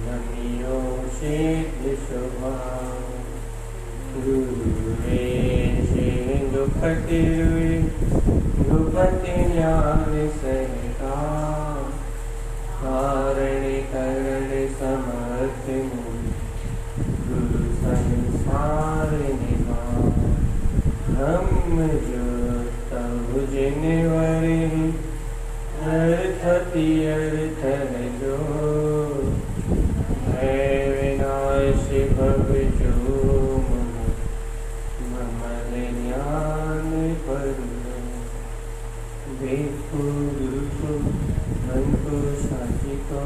नमियो सिद्ध शुभा गुरुवे सिंधुपति गुरुपति ज्ञान सहता कारण करण समर्थ गुरु संसार निवार ब्रह्म ज्योत जिनवरे अर्थति अर्थ जो विनाश भव जो ममल ज्ञान पर देखो गुरु को मन को साथी को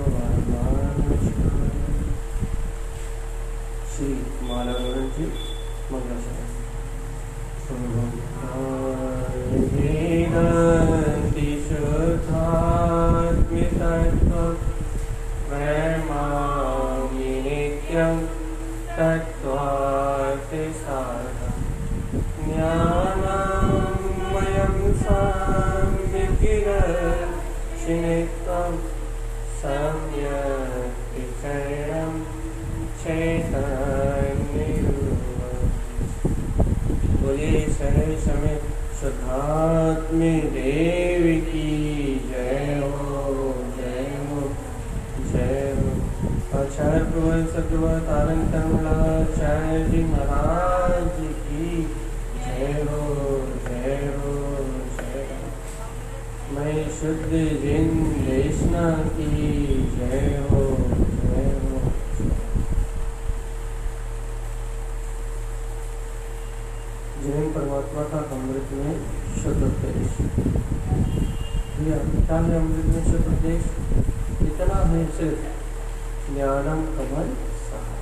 श्री मालावरण जी मंगलाचरण वेदांति शुद्धात्मितत्व प्रेमामि नित्यं तत्त्वार्थ साधनं ज्ञानमयं संविकिरचिनित्वं सम्यक् विचरणं चैतन्यरूपम्। बोलिए सहज समय शुद्धात्म देव की जय हो जय हो जय हो। आचार्य प्रवर सद्गुरुनाथ आनंद तमलाचार्य जी महाराज की जय हो जय हो जय हो। मैं शुद्ध जिन देशना की जय हो जय हो। जैन परमात्मा का अमृत में शुद्ध उपदेश। क्या है अमृत में शुद्ध उपदेश? इतना है सिर्फ ज्ञानम कमल सहा।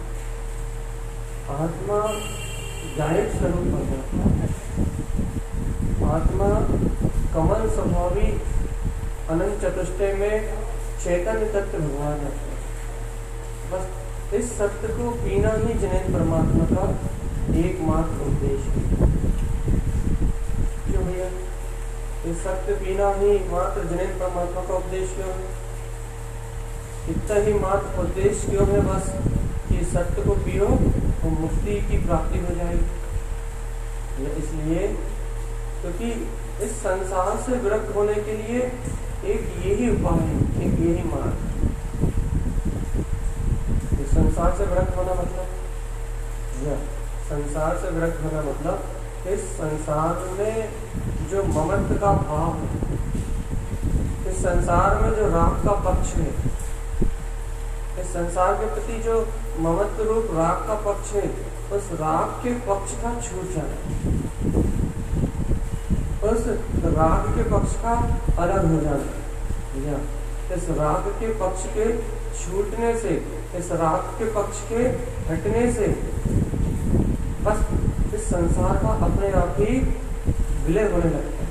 आत्मा गायक स्वरूप परमात्मा है। आत्मा कमल स्वभावी अनंत चतुष्टय में चैतन्य तत्व भगवान है। बस इस सत्य को पीना ही जैन परमात्मा का एकमात्र उद्देश्य है। क्यों भैया? इस सत्य पीना ही मात्र जैन परमात्मा का उद्देश्य क्यों है? इतना ही मात्र उद्देश्य क्यों है बस कि सत्य को पियो तो मुक्ति की प्राप्ति हो जाएगी? इसलिए क्योंकि इस संसार से विरक्त होने के लिए एक यही उपाय है, एक यही मार्ग। इस संसार से विरक्त होना मतलब संसार से विरक्त होना मतलब इस संसार में जो ममत्व का भाव है, इस संसार में जो राग का पक्ष है, इस संसार के प्रति जो ममत्व रूप राग का पक्ष है, उस राग के पक्ष का छूट जाना, उस राग के पक्ष का अलग हो जाना। इस राग के पक्ष के छूटने से, इस राग के पक्ष के हटने से बस इस संसार का अपने आप ही विलय होने लगता है।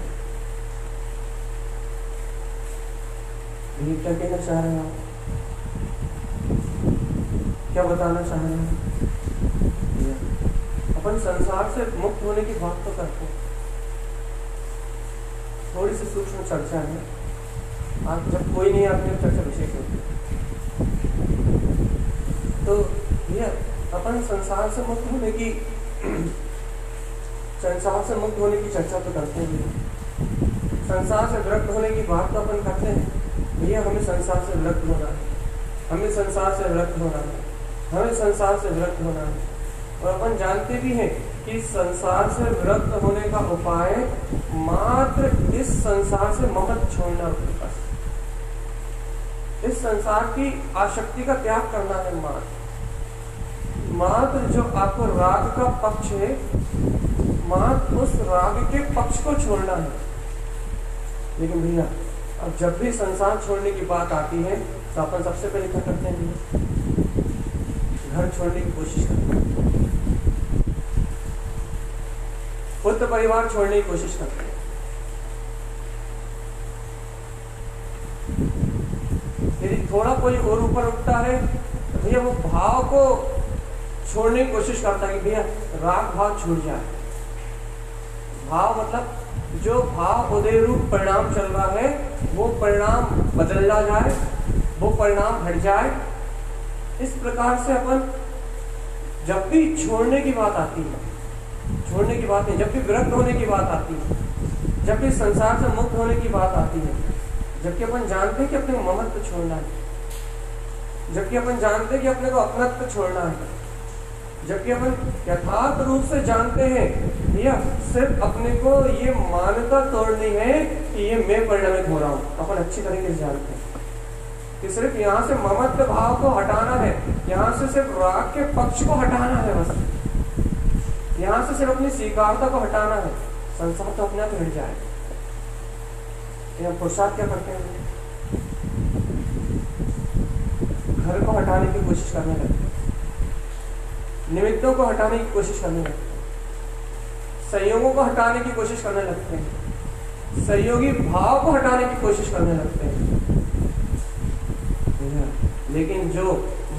क्या कहना चाह रहे हैं आप? क्या बताना चाह रहे हैं? अपन संसार से मुक्त होने की बात तो करते हैं, थोड़ी सी सूक्ष्म चर्चा है। आज जब कोई नहीं आपने चर्चा विषय होती तो भैया अपन संसार से मुक्त होने की चर्चा तो करते हैं। संसार से विरक्त होने की बात तो अपन करते हैं। भैया हमें संसार से विरक्त होना है, हमें संसार से विरक्त होना है, हमें संसार से विरक्त होना है। और अपन जानते भी हैं कि संसार से विरक्त होने का उपाय मात्र इस संसार से ममत्व छोड़ना है। इस संसार की आसक्ति का त्याग करना है। मात्र जो आपको राग का पक्ष है, मात्र उस राग के पक्ष को छोड़ना है। लेकिन भैया अब जब भी संसार छोड़ने की बात आती है तो अपन सबसे पहले क्या करते हैं? घर छोड़ने की कोशिश करते हैं, पुत्र परिवार छोड़ने की कोशिश करते हैं। यदि थोड़ा कोई और ऊपर उठता है तो भैया वो भाव को छोड़ने की कोशिश करता है कि भैया राग भाव छूट जाए। भाव मतलब जो भाव उदय रूप परिणाम चल रहा है वो परिणाम बदलना जाए, वो परिणाम हट जाए। इस प्रकार से अपन जब भी छोड़ने की बात आती है, छोड़ने की बात नहीं, जब भी विरक्त होने की बात आती है, जब भी संसार से मुक्त होने की बात आती है, जबकि अपन जानते हैं कि अपने को ममत्व छोड़ना है, जबकि अपन जानते हैं कि अपने को अपनत्व छोड़ना है, जबकि अपन यथार्थ रूप से जानते हैं या सिर्फ अपने को ये मान्यता तोड़नी है कि ये मैं परिणमित हो रहा हूँ। अपन अच्छी तरीके से जानते हैं कि सिर्फ यहाँ से ममत्व भाव को हटाना है, यहाँ से सिर्फ राग के पक्ष को हटाना है, बस यहाँ से सिर्फ अपनी स्वीकारता को हटाना है, संसार तो अपने आप हट जाए। पुरुषार्थ क्या करते हैं? घर को हटाने की कोशिश करने लगते हैं, निमित्तों को हटाने की कोशिश करने लगते हैं, संयोगों को हटाने की कोशिश करने लगते हैं, सहयोगी भाव को हटाने की कोशिश करने लगते हैं। लेकिन जो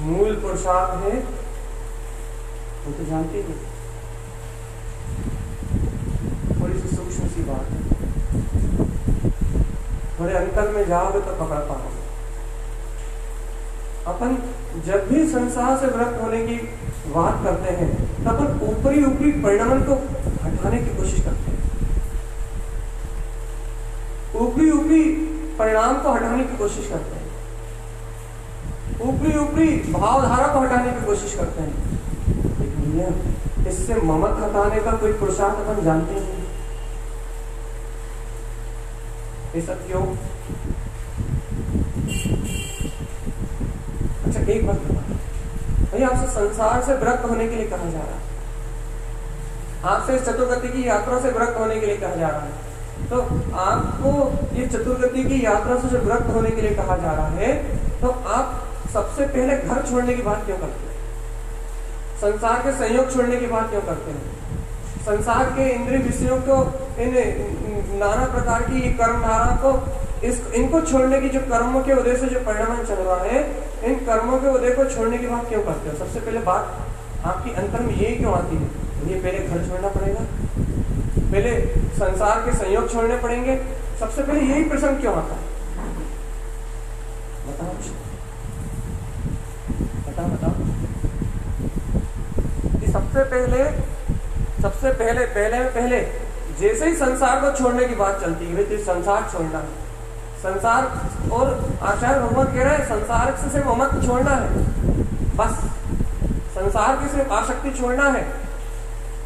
मूल पुरुषार्थ है वो तो जानते ही, थोड़ी सी सूक्ष्म सी बात है, थोड़े अंतर में जाओगे तो पकड़ पाओगे। अपन जब भी संसार से विरक्त होने की बात करते हैं तो अपन ऊपरी ऊपरी परिणाम को हटाने की कोशिश करते हैं, ऊपरी ऊपरी परिणाम को हटाने की कोशिश करते हैं, ऊपरी ऊपरी भावधारा को हटाने की कोशिश करते हैं। लेकिन इससे ममत हटाने का कोई पुरुषार्थ अपन जानते नहीं। ये सब क्यों? अच्छा एक बात बता भाई, आपसे संसार से विरक्त होने के लिए कहा जा रहा है, आपसे इस चतुर्गति की यात्रा से विरक्त होने के लिए कहा जा रहा है, तो आपको ये चतुर्गति की यात्रा से जो विरक्त होने के लिए कहा जा रहा है, तो आप सबसे पहले घर छोड़ने की बात क्यों करते हैं? संसार के संयोग छोड़ने की बात क्यों करते हैं? संसार के इंद्रिय विषयों को, इन नाना प्रकार की कर्मधारा को, इनको छोड़ने की, जो कर्मों के उदय से जो परिणाम चल रहा है, इन कर्मों के उदय को छोड़ने की बात क्यों करते हो? सबसे पहले बात आपकी अंतर में यही क्यों आती है? ये पहले घर छोड़ना पड़ेगा, पहले संसार के संयोग छोड़ने पड़ेंगे, सबसे पहले यही प्रश्न क्यों आता है? बताओ बताओ बताओ। सबसे पहले जैसे ही संसार को छोड़ने की बात चलती है, तो संसार छोड़ना है, संसार, और आचार्य भगवान कह रहे हैं संसार से सिर्फ ममत्व छोड़ना है, बस संसार की सिर्फ आसक्ति छोड़ना है।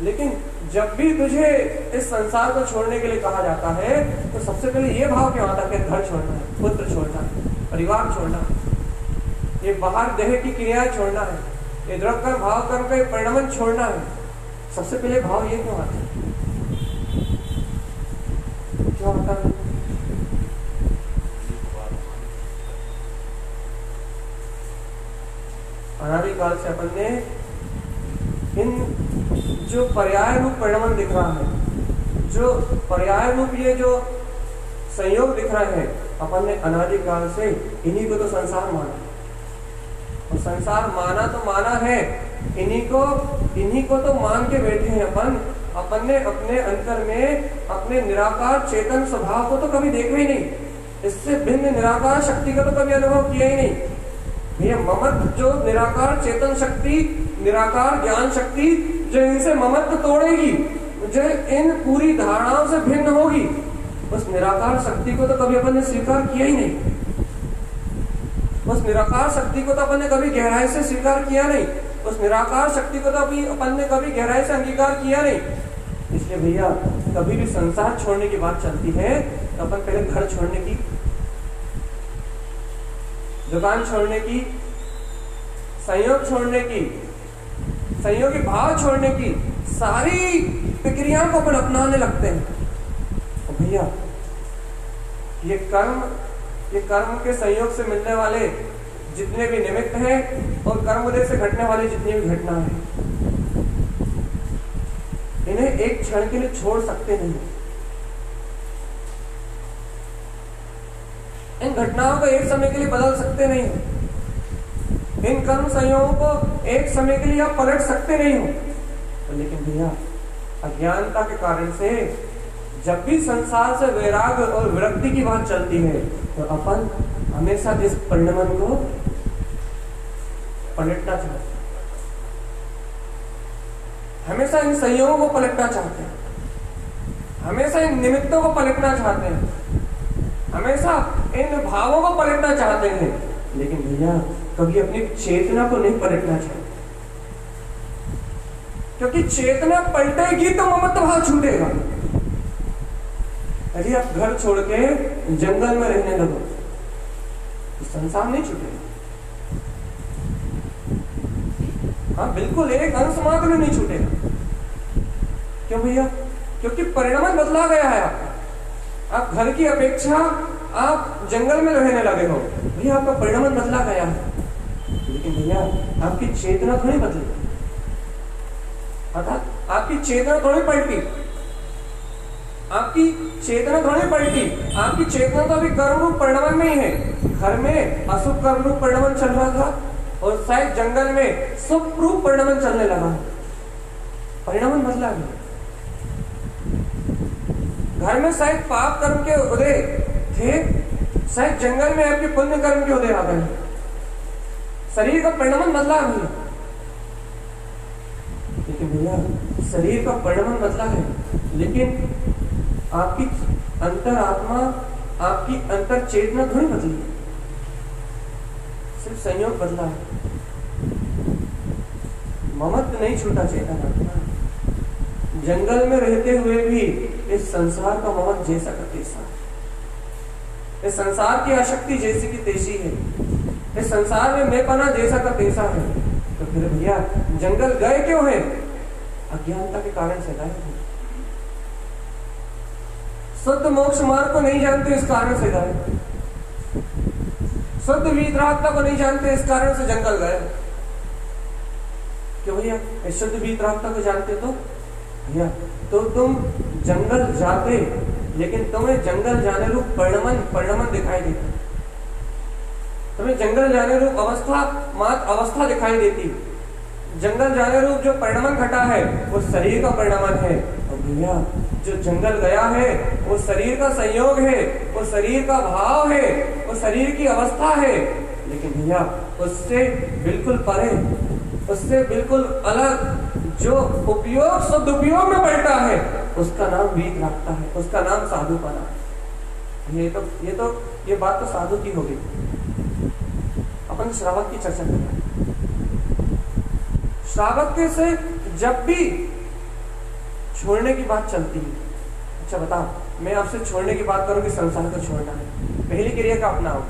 लेकिन जब भी तुझे इस संसार को छोड़ने के लिए कहा जाता है तो सबसे पहले ये भाव क्यों आता है कि घर छोड़ना है, पुत्र छोड़ना है, परिवार छोड़ना है, ये बाहर देह की क्रियाएं छोड़ना है, ये द्रव्य कर्म भाव कर्म का परिणाम छोड़ना है। सबसे पहले भाव ये क्यों आता है? क्यों आता है? अनादिकाल से अपन ने इन जो पर्याय रूप परिणाम दिख रहा है, जो पर्याय रूप ये जो संयोग दिख रहा है, अपन ने अनादिकाल से इन्हीं को तो संसार माना, और संसार माना तो माना है, इन्हीं को तो मान के बैठे हैं अपन ने अपने अंतर में अपने निराकार चेतन स्वभाव को तो कभी देखा ही नहीं, इससे भिन्न निराकार शक्ति का तो कभी अनुभव किया ही नहीं। भैया ममत्व, जो निराकार चेतन शक्ति, निराकार ज्ञान शक्ति जो इनसे ममत्व तोड़ेगी, जो इन पूरी धारणाओं से भिन्न होगी, उस निराकार शक्ति को तो कभी अपन ने स्वीकार किया ही नहीं, उस निराकार शक्ति को तो अपन ने कभी गहराई से स्वीकार किया नहीं, उस निराकार शक्ति को तो अभी अपन ने कभी गहराई से अंगीकार किया नहीं। इसलिए भैया कभी भी संसार छोड़ने की बात चलती है तो अपन पहले घर छोड़ने की, दुकान छोड़ने की, संयोग छोड़ने की, संयोगी भाव छोड़ने की सारी प्रक्रियाओं को अपन अपनाने लगते हैं। तो भैया ये कर्म के संयोग से मिलने वाले जितने भी निमित्त हैं और कर्म उदय से घटने वाली जितनी भी घटना है, इन्हें एक क्षण के लिए छोड़ सकते नहीं। इन घटनाओं को एक समय के लिए बदल सकते नहीं हो, इन कर्म संयोगों को एक समय के लिए आप पलट सकते नहीं हो। तो लेकिन भैया अज्ञानता के कारण से जब भी संसार से वैराग और विरक्ति की बात चलती है तो अपन हमेशा इस परिणमन को पलटना चाहते हैं, हमेशा इन संयोगों को पलटना चाहते हैं, हमेशा इन निमित्तों को पलटना चाहते हैं, हमेशा इन भावों को पलटना चाहते हैं, लेकिन भैया कभी अपनी चेतना को नहीं पलटना चाहते, क्योंकि चेतना पलटेगी तो ममत्व भाव छूटेगा। यदि आप घर छोड़ के जंगल में रहने लगो तो संसार नहीं छूटेगा। हाँ बिल्कुल, एक अंश मात्र नहीं छूटेगा। क्यों भैया? क्योंकि परिणाम बदला गया है आपका। आप घर की अपेक्षा आप जंगल में रहने लगे हो, भैया आपका परिणाम बदला गया है, लेकिन भैया आपकी चेतना थोड़ी बदली, अर्थात आपकी चेतना थोड़ी पलटी, आपकी चेतना थोड़ी पलटी, आपकी चेतना तो अभी कर्म रूप परिणाम में ही है। घर में अशुभ कर्म रूप परिणाम चल रहा था और शायद जंगल में शुभ रूप परिणाम चलने लगा, परिणाम बदला गया। घर में शायद पाप कर्म के उदय थे, शायद जंगल में आपके पुण्य कर्म के उदय आ गए। शरीर का परिणाम बदला भैया, लेकिन भैया शरीर का परिणाम बदला है, लेकिन आपकी अंतर आत्मा, आपकी अंतर चेतना थोड़ी बदली है, सिर्फ संयोग बदला है। ममत्व नहीं छूटा चेतन आत्मा। जंगल में रहते हुए भी इस संसार का ममत्व जैसा का तैसा, इस संसार की आसक्ति जैसी की तैसी है, इस संसार में मैंपना जैसा का तैसा है। तो फिर भैया जंगल गए क्यों है? अज्ञानता के कारण से गए हैं। शुद्ध मोक्ष मार्ग को नहीं जानते, इस कारण से गए। शुद्ध वीतरागता को नहीं जानते, इस कारण से जंगल गए। क्यों भैया? शुद्ध वीतरागता को जानते तो भैया तो तुम जंगल जाते, लेकिन तुम्हें जंगल जाने रूप परिणमन दिखाई देता, तुम्हें जंगल जाने रूप अवस्था मात्र अवस्था दिखाई देती। जंगल जाने रूप जो परिणमन घटा है वो शरीर का परिणमन है, और भैया जो जंगल गया है वो शरीर का संयोग है, वो शरीर का भाव है, वो शरीर की अवस्था है। लेकिन भैया उससे बिल्कुल परे, उससे बिल्कुल अलग जो उपयोग शुद्ध उपयोग में पलटा है, उसका नाम वीत रखता है, उसका नाम साधुपना। ये बात तो साधु की होगी। अपन श्रावक की चर्चा कर रहे हैं। श्रावक के से जब भी छोड़ने की बात चलती है, अच्छा बताओ, मैं आपसे छोड़ने की बात करूं कि संसार को छोड़ना है, पहली क्रिया का अपनाओ।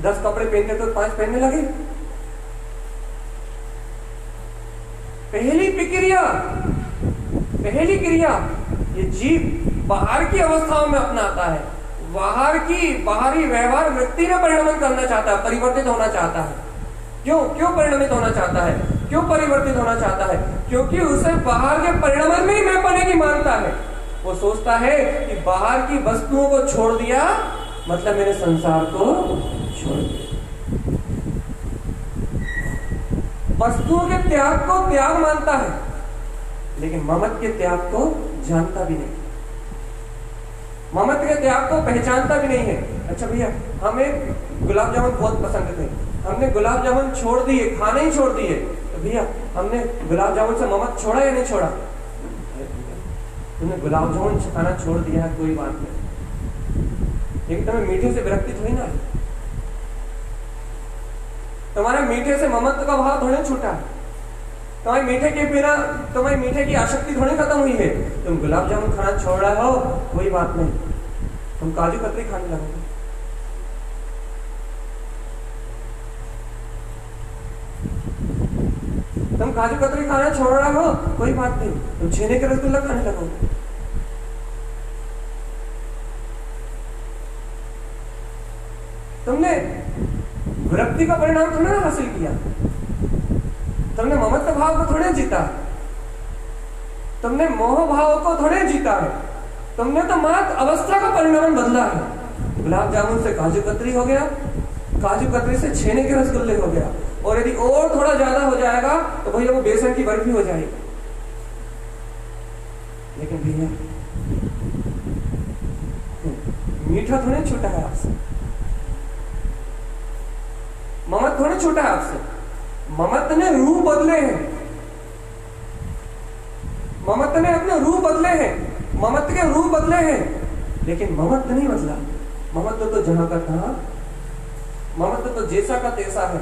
10 कपड़े पहनते तो 5 पहनने लगे। पहली क्रिया ये जीव बाहर की अवस्थाओं में अपनाता है, बाहरी व्यवहार वृत्ति में परिणमित करना चाहता है, परिवर्तित होना चाहता है। क्यों परिणमित होना चाहता है? क्यों परिवर्तित होना चाहता है? क्योंकि उसे बाहर के परिणाम में ही मैंपने की मानता है। वो सोचता है कि बाहर की वस्तुओं को छोड़ दिया मतलब मैंने संसार को छोड़ दिया। वस्तुओं के त्याग को त्याग मानता है, लेकिन ममत्व के त्याग को जानता भी नहीं, ममत्व के त्याग को पहचानता भी नहीं है। अच्छा भैया, हमें गुलाब जामुन बहुत पसंद थे, हमने गुलाब जामुन छोड़ दिए, खाना ही छोड़ दिए, तो भैया हमने गुलाब जामुन से ममत्व छोड़ा या नहीं छोड़ा? तुमने गुलाब जामुन खाना छोड़ दिया है, कोई बात नहीं, लेकिन तुम्हें मीठे से विरक्ति थोड़ी ना है, तुम्हारे मीठे से ममत्व का भाव थोड़ी छूटा है, तुम्हारे मीठे के बिना तुम्हारी मीठे की आसक्ति थोड़ी खत्म हुई है। तुम गुलाब जामुन खाना छोड़ रहे हो, कोई बात नहीं, तुम काजू कतरी खाने लगोगे। तुम काजू कतरी खाना छोड़ रहे हो, कोई बात नहीं, तुम छेने के रसगुल्ला खाने लगोगे। तुमने विरक्ति का परिणाम थोड़ा ना हासिल किया, तुमने ममत्व भाव को थोड़े जीता, तुमने मोह भाव को थोड़े जीता है, तुमने तो मात्र अवस्था का परिणाम बदला है। गुलाब जामुन से काजू कतरी हो गया, काजू कतरी से छेने के रसगुल्ले हो गया, और यदि और थोड़ा ज्यादा हो जाएगा तो भैया वो बेसन की बर्फी हो जाएगी। लेकिन भैया मीठा थोड़े छूटा है आपसे, ममत थोड़े छूटा है आपसे। ममत ने रूप बदले हैं, ममत ने अपने रूप बदले हैं, ममत के रूप बदले हैं, लेकिन ममत नहीं बदला। ममत तो जहां का था, ममत तो जैसा का तैसा है।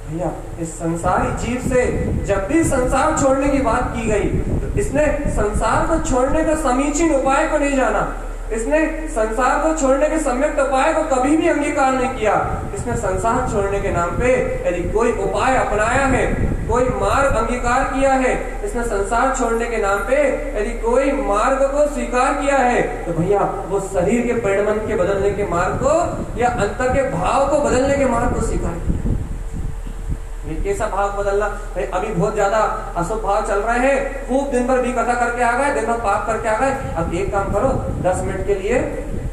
भैया इस संसारी जीव से जब भी संसार छोड़ने की बात की गई तो इसने संसार को छोड़ने का समीचीन उपाय को नहीं जाना, इसने संसार को छोड़ने के सम्यक उपाय को कभी भी अंगीकार नहीं किया। इसने संसार छोड़ने के नाम पे यदि कोई उपाय अपनाया है, कोई मार्ग अंगीकार किया है, इसने संसार छोड़ने के नाम पे यदि कोई मार्ग को स्वीकार किया है, तो भैया वो शरीर के परिणमन के बदलने के मार्ग को या अंतर के भाव को बदलने के मार्ग को स्वीकार किया। कैसा भाव बदलना? भाई अभी बहुत ज्यादा अशुभ भाव चल रहे हैं, खूब दिन भर भी कथा करके आ गए, दिन भर पाप करके आ गए। अब एक काम करो, 10 मिनट के लिए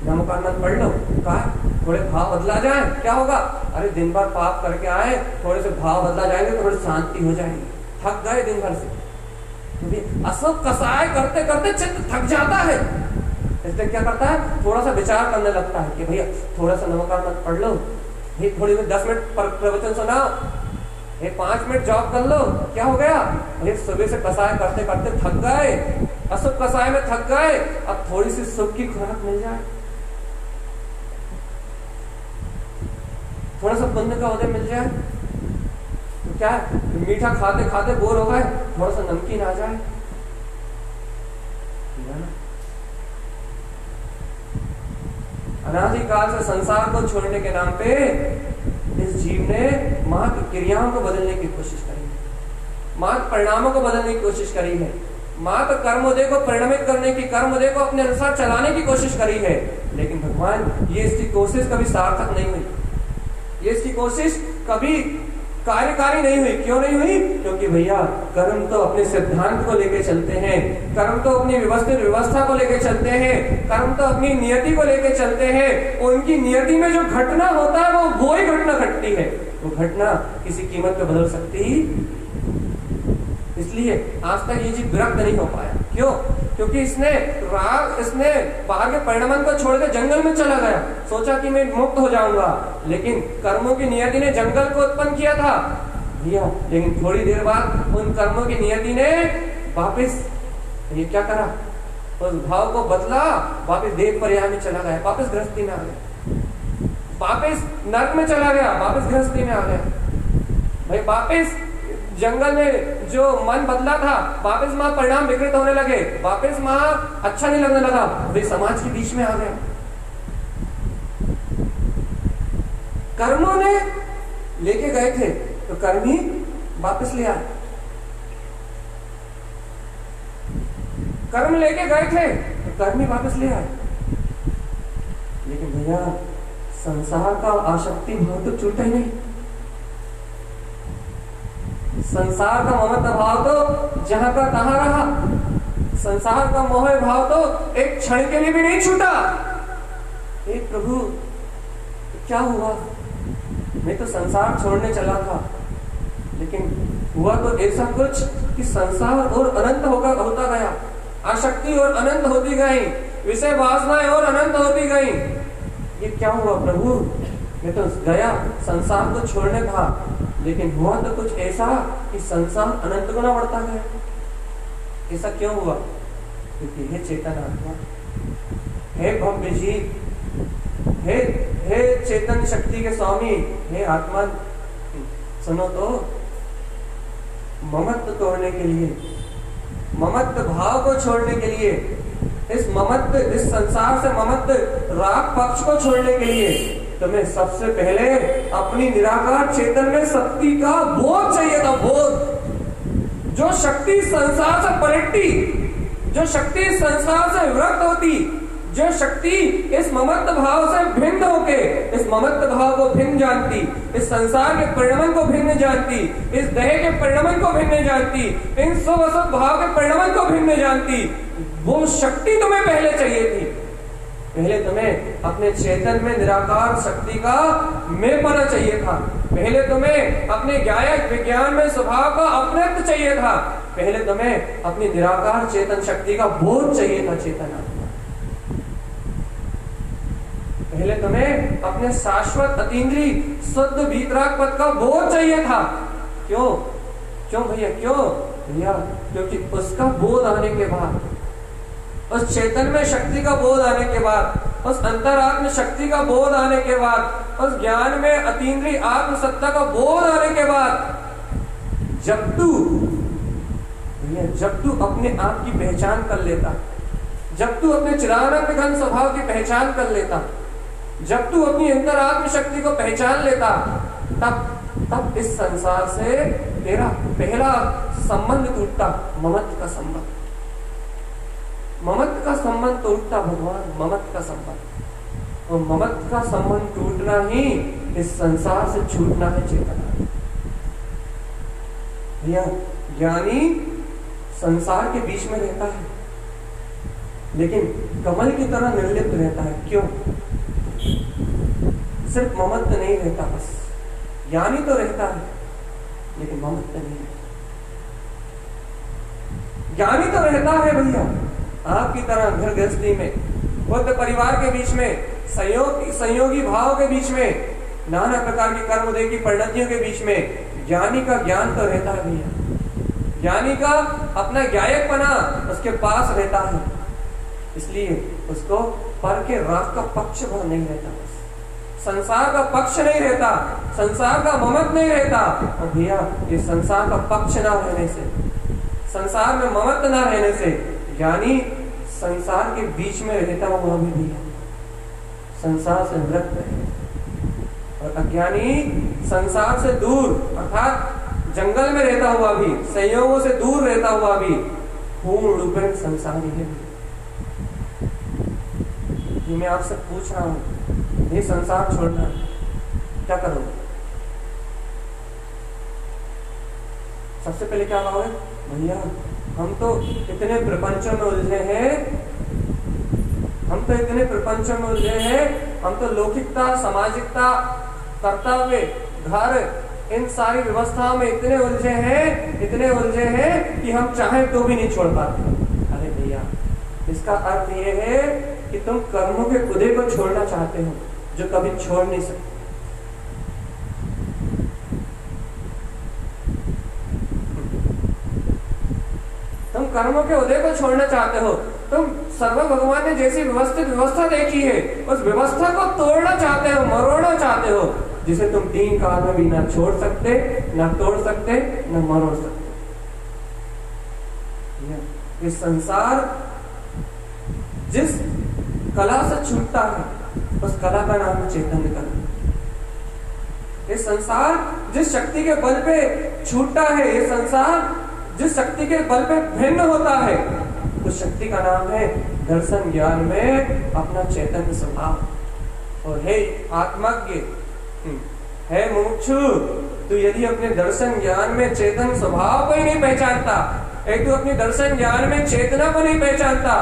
नामकरण पढ़ लो, कहा थोड़े भाव बदला जाए, क्या होगा? अरे दिन भर पाप करके आए, थोड़े से भाव बदला जाएंगे, थोड़ी शांति हो जाएगी। थक गए दिन भर से, क्योंकि अशुभ कसाय करते करते चित्त थक जाता है। इसलिए क्या करता है, थोड़ा सा विचार करने लगता है कि भैया थोड़ा सा नामकरण पढ़ लो, थोड़ी 10 मिनट प्रवचन सुनाओ, 5 मिनट जॉब कर लो, क्या हो गया? अरे सुबह से कसाय करते करते थक गए, अशुभ कसाय में थक गए, अब थोड़ी सी सुख की खुराक मिल जाए, थोड़ा सा पुण्य का उदय मिल जाए, तो क्या मीठा खाते खाते बोर हो गए, थोड़ा सा नमकीन आ जाए। अनादिकाल से संसार को छोड़ने के नाम पे इस जीव ने मात्र क्रियाओं को बदलने की कोशिश करी है, मात्र परिणामों को बदलने की कोशिश करी है, मात्र कर्मोदय को परिणमित करने की, कर्मोदय को अपने अनुसार चलाने की कोशिश करी है। लेकिन भगवान ये इसकी कोशिश कभी सार्थक नहीं हुई, ये इसकी कोशिश कभी कार्यकारी नहीं हुई। क्यों नहीं हुई? क्योंकि भैया कर्म तो अपने सिद्धांत को लेके चलते हैं, कर्म तो अपनी व्यवस्थित व्यवस्था को लेके चलते हैं, कर्म तो अपनी नियति को लेके चलते हैं। उनकी नियति में जो घटना होता है वो ही घटना घटती है, वो घटना किसी कीमत पे बदल सकती ही। इसलिए आज तक ये जीव विरक्त नहीं हो पाया। क्यों? क्योंकि इसने बाहर के परिणमन को छोड़कर जंगल में चला गया, सोचा कि मैं मुक्त हो जाऊंगा, लेकिन कर्मों की नियति ने जंगल को उत्पन्न किया था भैया। लेकिन थोड़ी देर बाद उन कर्मों की नियति ने वापस ये क्या करा, उस भाव को बदला, वापस देह पर्याय में चला गया, वापस गृहस्थी में आ गया, वापस नर्क में चला गया, वापस गृहस्थी में आ गया। भाई वापस जंगल में जो मन बदला था, वापस वहां परिणाम विकृत होने लगे, वापस वहां अच्छा नहीं लगने लगा, वे समाज के बीच में आ गया। कर्मों ने लेके गए थे तो कर्मी वापस ले आए, कर्म लेके गए थे तो कर्मी वापस ले आए। लेकिन भैया संसार का आसक्ति भाव तो छूटा ही नहीं, संसार का ममत्व भाव तो जहां का तहां रहा, संसार का मोह भाव तो एक क्षण के लिए भी नहीं छूटा। एक प्रभु क्या हुआ, मैं तो संसार छोड़ने चला था, लेकिन हुआ तो ऐसा कुछ कि संसार और अनंत होता गया, आसक्ति और अनंत होती गई, विषय वासनाएं और अनंत होती गई। ये क्या हुआ प्रभु, मैं तो गया संसार को छोड़ने था, लेकिन हुआ तो कुछ ऐसा कि संसार अनंत गुना बढ़ता गया। ऐसा क्यों हुआ? क्योंकि हे चेतन आत्मा, हे भव्य जीव, हे चेतन शक्ति के स्वामी, हे आत्मा, सुनो तो, ममत्व तोड़ने के लिए, ममत्व भाव को छोड़ने के लिए, इस संसार से ममत्व राग पक्ष को छोड़ने के लिए तुम्हें सबसे पहले अपनी निराकार चेतन में शक्ति का बोध चाहिए था। बोध, जो शक्ति संसार से पलटती, जो शक्ति संसार से विरक्त होती, जो शक्ति इस ममत्व भाव से भिन्न होके इस ममत्व भाव को भिन्न जानती, इस संसार के परिणमन को भिन्न जानती, इस देह के परिणमन को भिन्न जानती, इन शुभ अशुभ भाव के परिणमन को भिन्न जानती, वो शक्ति तुम्हें पहले चाहिए थी। पहले तुम्हें अपने चेतन में निराकार शक्ति का मेपना चाहिए था, पहले तुम्हें अपने ज्ञायक विज्ञान में स्वभाव का अपनत्व चाहिए था, पहले तुम्हें अपनी निराकार चेतन शक्ति का बोध चाहिए था। चेतना पहले तुम्हें अपने शाश्वत अतीन्द्रिय शुद्ध वीतराग पद का बोध चाहिए था। क्यों क्यों भैया, क्यों भैया? क्योंकि उसका बोध आने के बाद, उस चेतन में शक्ति का बोध आने के बाद, उस अंतरात्म शक्ति का बोध आने के बाद, उस ज्ञान में अतीन्द्रिय आत्म सत्ता का बोध आने के बाद, जब तू अपने आप की पहचान कर लेता, जब तू अपने चिरानंद घन स्वभाव की पहचान कर लेता, जब तू अपनी अंतरात्म शक्ति को पहचान लेता, तब इस संसार से तेरा पहला संबंध टूटता, ममत्व का संबंध। ममत्व का संबंध टूटता भगवान, ममत्व का संबंध। और ममत्व का संबंध टूटना ही इस संसार से छूटना है चेतना। भैया ज्ञानी संसार के बीच में रहता है, लेकिन कमल की तरह निर्लिप्त रहता है। क्यों? सिर्फ ममत्व नहीं रहता, बस ज्ञानी तो रहता है लेकिन ममत्व नहीं रहता। ज्ञानी तो रहता है भैया आपकी तरह घर गृहस्थी में, बुद्ध परिवार के बीच में, संयोगी भाव के बीच में, नाना प्रकार की कर्मोदय की परिणतियों के बीच में ज्ञानी का ज्ञान तो रहता है भैया। ज्ञानी का अपना ज्ञायकपना उसके पास रहता है, इसलिए उसको पर के राग का पक्ष भर नहीं रहता, संसार का पक्ष नहीं रहता, संसार का ममत्व नहीं रहता। और भैया ये संसार का पक्ष ना रहने से, संसार में ममत्व ना रहने से ज्ञानी संसार के बीच में रहता हुआ भी भैया संसार से मृत है, और अज्ञानी संसार से दूर अर्थात जंगल में रहता हुआ भी, संयोगों से दूर रहता हुआ भी पूर्ण रूप में संसारी है। ये मैं आपसे पूछ रहा हूं, ये संसार छोड़ना क्या करोगे? सबसे पहले क्या कहोगे? भैया हम तो इतने प्रपंचों में उलझे हैं, हम तो लौकिकता, सामाजिकता, कर्तव्य, घर, इन सारी व्यवस्थाओं में इतने उलझे हैं कि हम चाहें तो भी नहीं छोड़ पाते। अरे भैया इसका अर्थ ये है कि तुम कर्मों के कुदे को छोड़ना चाहते हो जो कभी छोड़ नहीं सकते। तुम कर्मों के उदय को छोड़ना चाहते हो, तुम सर्व भगवान ने जैसी व्यवस्थित व्यवस्था देखी है उस व्यवस्था को तोड़ना चाहते हो, मरोड़ना चाहते हो, जिसे तुम 3 काल में भी ना छोड़ सकते, ना तोड़ सकते, ना मरोड़ सकते। ये संसार जिस कला से छूटता है उस कला का नाम है चैतन्य कला। ये संसार जिस शक्ति के बल पे छूटता है, ये संसार जिस शक्ति के बल पे भिन्न होता है, उस शक्ति का नाम है दर्शन ज्ञान में अपना चैतन्य स्वभाव। और हे आत्मज्ञ, है मुमुक्षु, तू यदि अपने दर्शन ज्ञान में चेतन स्वभाव को ही नहीं पहचानता, एक तू अपने दर्शन ज्ञान में चेतना को नहीं पहचानता,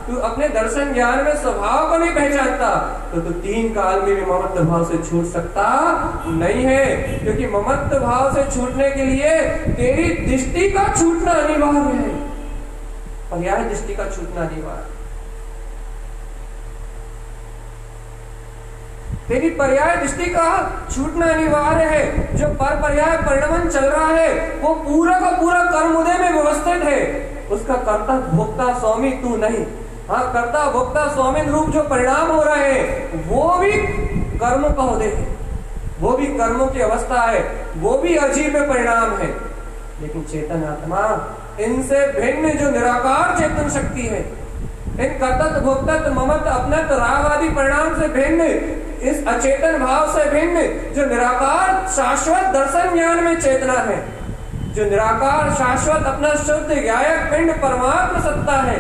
तू अपने दर्शन ज्ञान में स्वभाव को नहीं पहचानता, तो तू 3 काल में भी ममत्व भाव से छूट सकता नहीं है। क्योंकि ममत्व भाव से छूटने के लिए तेरी दृष्टि का छूटना अनिवार्य है, पर्याय दृष्टि का छूटना अनिवार्य। तेरी पर्याय दृष्टि का छूटना अनिवार्य है। जो पर पर्याय परिणमन चल रहा है वो पूरा का पूरा कर्मोदय में व्यवस्थित है। उसका कर्ता भोक्ता स्वामी तू नहीं। हाँ, कर्ता भोक्ता स्वामी रूप जो परिणाम हो रहे हैं वो भी कर्मों का उदय है, वो भी कर्मों की अवस्था है, वो भी अजीब परिणाम है। लेकिन चेतन आत्मा इनसे भिन्न जो निराकार चेतन शक्ति है, इन कर्तव्य भोक्तत्व ममत्व अपनत्व राग आदि परिणाम से भिन्न, इस अचेतन भाव से भिन्न जो निराकार शाश्वत दर्शन ज्ञान में चेतना है, जो निराकार शाश्वत अपना शुद्ध ज्ञायक पिंड परमात्म सत्ता है,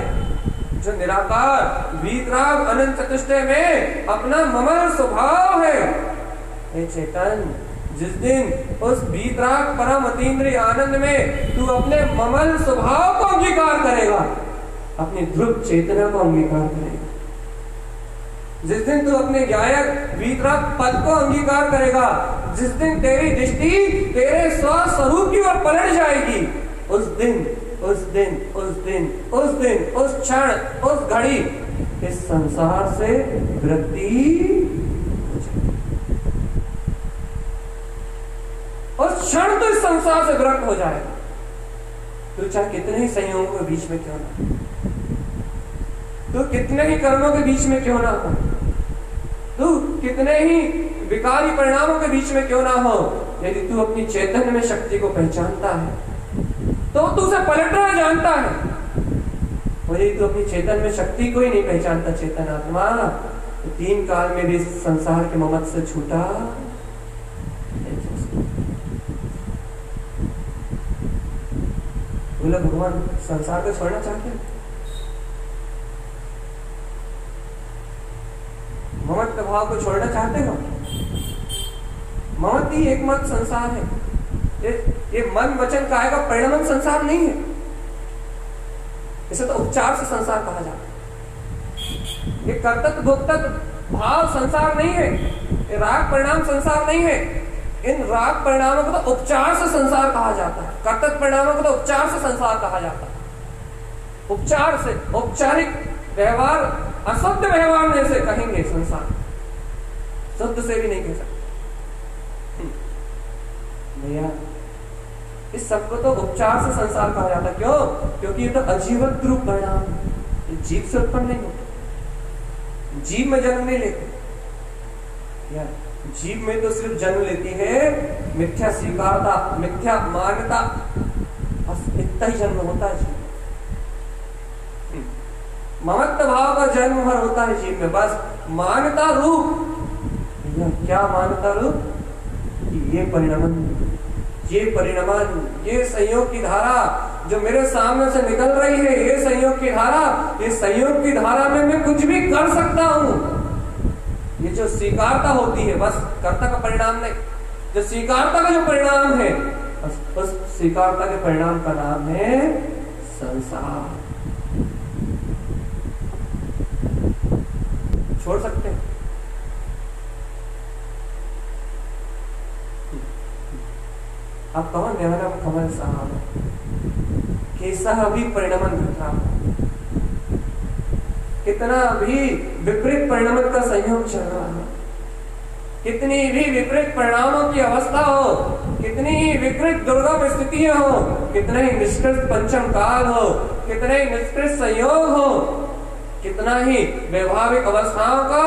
जो निराकार वीतराग अनंत चतुष्टय में अपना ममल स्वभाव है। हे चेतन, जिस दिन उस वीतराग परम अतीन्द्रिय आनंद में तू अपने ममल स्वभाव को अंगीकार करेगा, अपनी ध्रुव चेतना को अंगीकार करेगा, जिस दिन तू अपने ज्ञायक वीतराग पद को अंगीकार करेगा, जिस दिन तेरी दृष्टि तेरे स्वस्वरूप की ओर पलट जाएगी, उस क्षण, उस घड़ी इस संसार से विरक्ति संसार से विरक्त हो जाएगा, तो चाहे कितने ही संयोगों के बीच में क्यों ना, तो कितने ही कर्मों के बीच में क्यों ना हो, तू कितने ही विकारी परिणामों के बीच में क्यों ना हो, यदि तू अपनी चैतन्य में शक्ति को पहचानता है तो तू उसे पलटना जानता है। और यदि तू अपनी चैतन्य में शक्ति को ही नहीं पहचानता, चेतन आत्मा, तो 3 काल में भी संसार के ममत्व से छूटा बोला। भगवान संसार को छोड़ना चाहते हैं, ममत्व भाव को छोड़ना चाहते हो। ममत्व ही एकमात्र संसार है। ये मन वचन काया का परिणाम संसार नहीं है। इसे तो उपचार से संसार कहा जाता है। ये कर्तव्य भोक्तव्य भाव संसार नहीं है, ये राग परिणाम संसार नहीं है। इन राग परिणामों को तो उपचार से संसार कहा जाता है, कर्तव्य परिणामों को तो उपचार से संसार कहा जाता है। उपचार से, औपचारिक व्यवहार, अशुद्ध व्यवहार में से कहेंगे संसार, शुद्ध से भी नहीं कह सकते भैया। इस सबको तो उपचार से संसार कहा जाता है। क्यों? क्योंकि ये तो अजीवत रूप परिणाम है, जीव से उत्पन्न नहीं होता, जीव में जन्म नहीं लेते। जीव में तो सिर्फ जन्म लेती है मिथ्या स्वीकारता, मिथ्या मान्यता, बस इतना ही जन्म होता है जीव। ममत्व भाव का जन्म भर होता है जीव में, बस मान्यता रूप। क्या मान्यता रूप? ये परिणमन, ये संयोग की धारा जो मेरे सामने से निकल रही है, ये संयोग की धारा, ये संयोग की धारा में मैं कुछ भी कर सकता हूं। ये जो स्वीकारता होती है, बस कर्ता का परिणाम नहीं, जो स्वीकारता का जो परिणाम है, बस उस स्वीकारता के परिणाम का नाम है संसार। छोड़ सकते हैं? अब कहो न्यानम कमल साहब कैसा भी परिणमन घटा, कितना भी विपरीत परिणमन का संयोग चल रहा है, कितनी भी विपरीत परिणामों की अवस्था हो, कितनी ही विपरीत दुर्गम स्थितियां हो, कितने ही निष्कृष्ट पंचम काल हो, कितने ही निष्कृष्ट संयोग हो, कितना ही वैभाविक अवस्थाओं का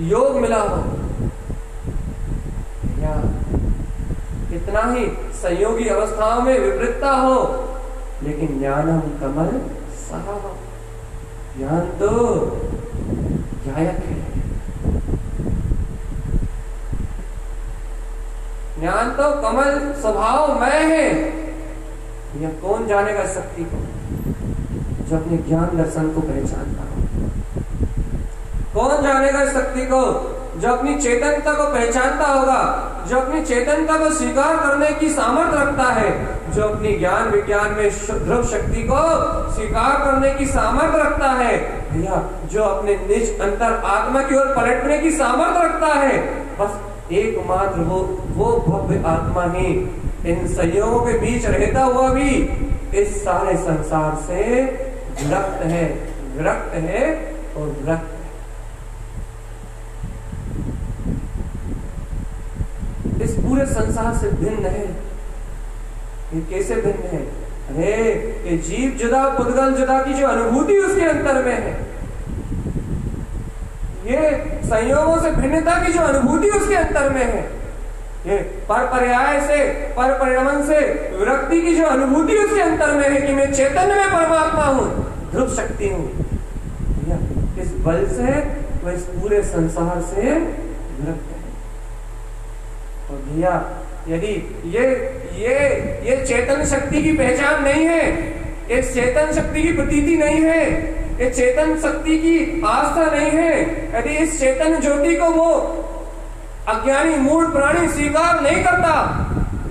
योग मिला हो, या कितना ही संयोगी अवस्थाओं में विपरीतता हो, लेकिन ज्ञानम कमल साहब, ज्ञान तो गायक है, ज्ञान तो कमल स्वभाव में है। यह कौन जानेगा शक्ति को? जो अपने ज्ञान दर्शन को पहचानता हो। कौन जानेगा शक्ति को? जो अपनी चेतनता को पहचानता होगा, जो अपनी चेतनता को स्वीकार करने की सामर्थ्य रखता है, जो अपनी ज्ञान विज्ञान में ध्रुव शक्ति को स्वीकार करने की सामर्थ्य रखता है, या जो अपने निज अंतर आत्मा की ओर पलटने की सामर्थ्य रखता है, बस एकमात्र वो भव्य आत्मा ही इन संयोगों के बीच रहता हुआ भी इस सारे संसार से विरक्त है और विरक्त है। इस पूरे संसार से भिन्न है। ये कैसे भिन्न है? अरे ये जीव जुदा, पुद्गल जुदा की जो अनुभूति उसके अंतर में है, ये संयोगों से भिन्नता की जो अनुभूति उसके अंतर में है, ये पर पर्याय से, पर परिणमन से विरक्ति की जो अनुभूति उसके अंतर में है कि मैं चैतन्य में परमात्मा हूं, ध्रुव शक्ति हूं, इस बल से वह इस पूरे संसार से विरक्त है। और भैया यदि ये चेतन शक्ति की पहचान नहीं है, ये चेतन शक्ति की प्रतीति नहीं है, ये चेतन शक्ति की आस्था नहीं है, यदि इस चेतन ज्योति को वो अज्ञानी मूढ़ प्राणी स्वीकार नहीं करता,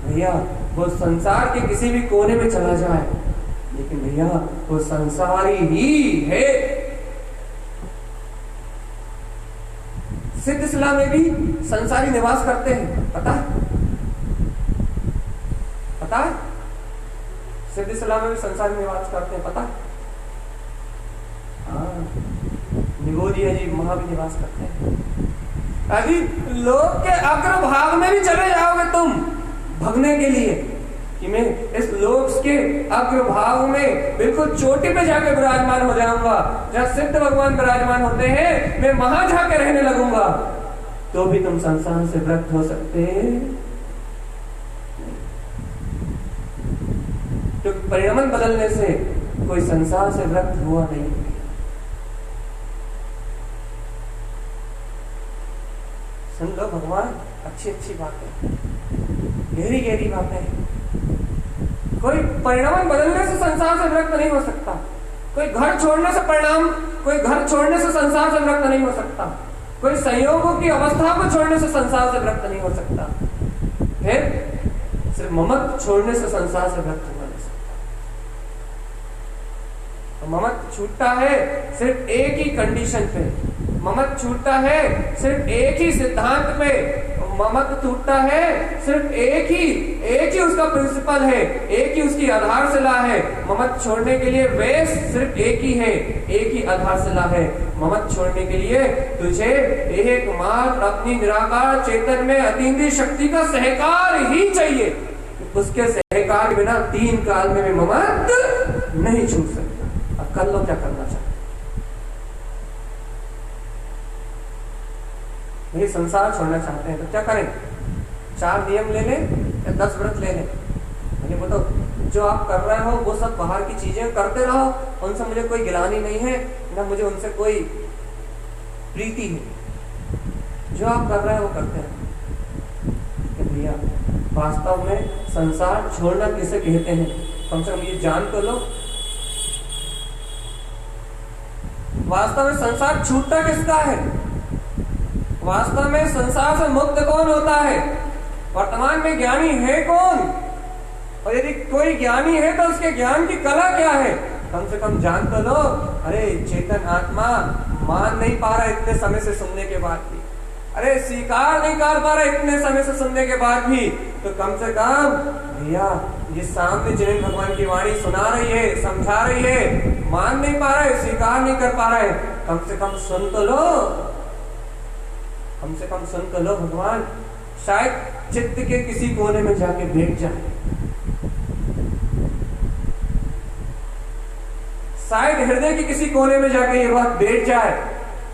भैया वो संसार के किसी भी कोने में चला जाए, लेकिन भैया वो संसारी ही है। सिद्ध में भी संसारी निवास करते हैं, पता है? सिद्ध में भी संसारी निवास करते हैं, पता है? हाँ, निगोदिया जी वहां भी निवास करते हैं। अभी लोक के अग्रभाग में भी चले जाओगे तुम, भगने के लिए कि मैं इस लोक के अग्रभाग में बिल्कुल चोटी पे जाके विराजमान हो जाऊंगा, जहाँ सिद्ध भगवान विराजमान होते हैं, मैं वहां जाके रहने लगूंगा, तो भी तुम संसार से विरक्त हो सकते। तो परिणमन बदलने से कोई संसार से विरक्त हुआ नहीं। सुन लो भगवान, अच्छी अच्छी बातें, गहरी गहरी बातें। कोई परिणाम बदलने से संसार से विरक्त नहीं हो सकता। कोई घर छोड़ने से कोई घर छोड़ने से संसार से विरक्त नहीं हो सकता। कोई संयोगों की अवस्था को छोड़ने से संसार से विरक्त नहीं हो सकता। फिर सिर्फ ममत्व छोड़ने से संसार से विरक्त हो नहीं सकता। तो ममत्व छूटता है सिर्फ एक ही कंडीशन पे, ममत्व छूटता है सिर्फ एक ही सिद्धांत पे, ममत्व टूटता है सिर्फ एक ही उसका प्रिंसिपल है, एक ही उसकी आधारशिला है। ममत्व छोड़ने के लिए बेस सिर्फ एक ही है, एक ही आधारशिला है। ममत्व छोड़ने के लिए तुझे एकमात्र अपनी निराकार चेतन में अतीन्द्रिय शक्ति का सहकार ही चाहिए। उसके सहकार के बिना 3 काल में भी ममत्व नहीं छूट सकता। अब कर लो क्या करना चाहते। ये संसार छोड़ना चाहते हैं तो क्या करें? 4 नियम ले लें या 10 व्रत ले लें? मैंने बताओ, जो आप कर रहे हो वो सब बाहर की चीजें करते रहो, उनसे मुझे कोई गिलानी नहीं है, ना मुझे उनसे कोई प्रीति है। जो आप कर रहे हो वो करते रहो। भैया वास्तव में संसार छोड़ना किसे कहते हैं, कम से कम ये जान तो लो। वास्तव में संसार छूटता किसका है? वास्तव में संसार से मुक्त कौन होता है? वर्तमान में ज्ञानी है कौन? और यदि कोई ज्ञानी है तो उसके ज्ञान की कला क्या है? कम से कम जान तो लो। अरे चेतन आत्मा मान नहीं पा रहा इतने समय से सुनने के बाद भी, अरे स्वीकार नहीं कर पा रहा इतने समय से सुनने के बाद भी, तो कम से कम भैया ये सामने जिन भगवान की वाणी सुना रही है, समझा रही है, मान नहीं पा रहा है, स्वीकार नहीं कर पा रहा है, कम से कम सुन तो लो, कम से कम सुन तो लो। भगवान शायद चित्त के किसी कोने में जाके बैठ जाए, शायद हृदय के किसी कोने में जाके ये बात बैठ जाए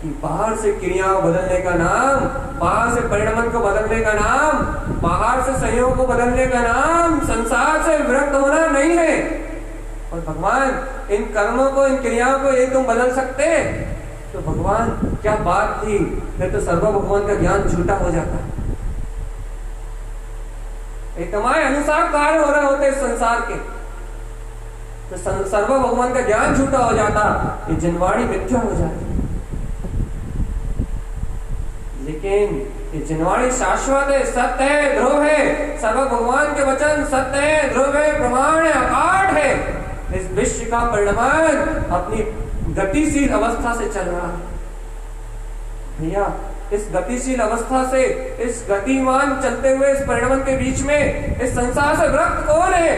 कि बाहर से क्रियाओं बदलने का नाम, बाहर से परिणमन को बदलने का नाम, बाहर से संयोग को बदलने का नाम संसार से विरक्त होना नहीं है। और भगवान इन कर्मों को, इन क्रियाओं को ये तुम बदल सकते, तो भगवान क्या बात थी, फिर तो सर्व भगवान का ज्ञान झूठा हो जाता। तुम्हारे अनुसार कार्य हो रहे होते इस संसार के, तो सर्व भगवान का ज्ञान झूठा हो जाता, ये जिनवाणी मिथ्या हो जाती। लेकिन ये जिनवाणी शाश्वत है, सत्य है, ध्रुव है। सर्व भगवान के वचन सत्य है, ध्रुव है, प्रमाण है, अकाट है। इस विश्व का परिणमन अपनी गतिशील अवस्था से चल रहा है। भैया इस गतिशील अवस्था से, इस गतिमान चलते हुए इस परिणमन के बीच में इस संसार से विरक्त कौन है?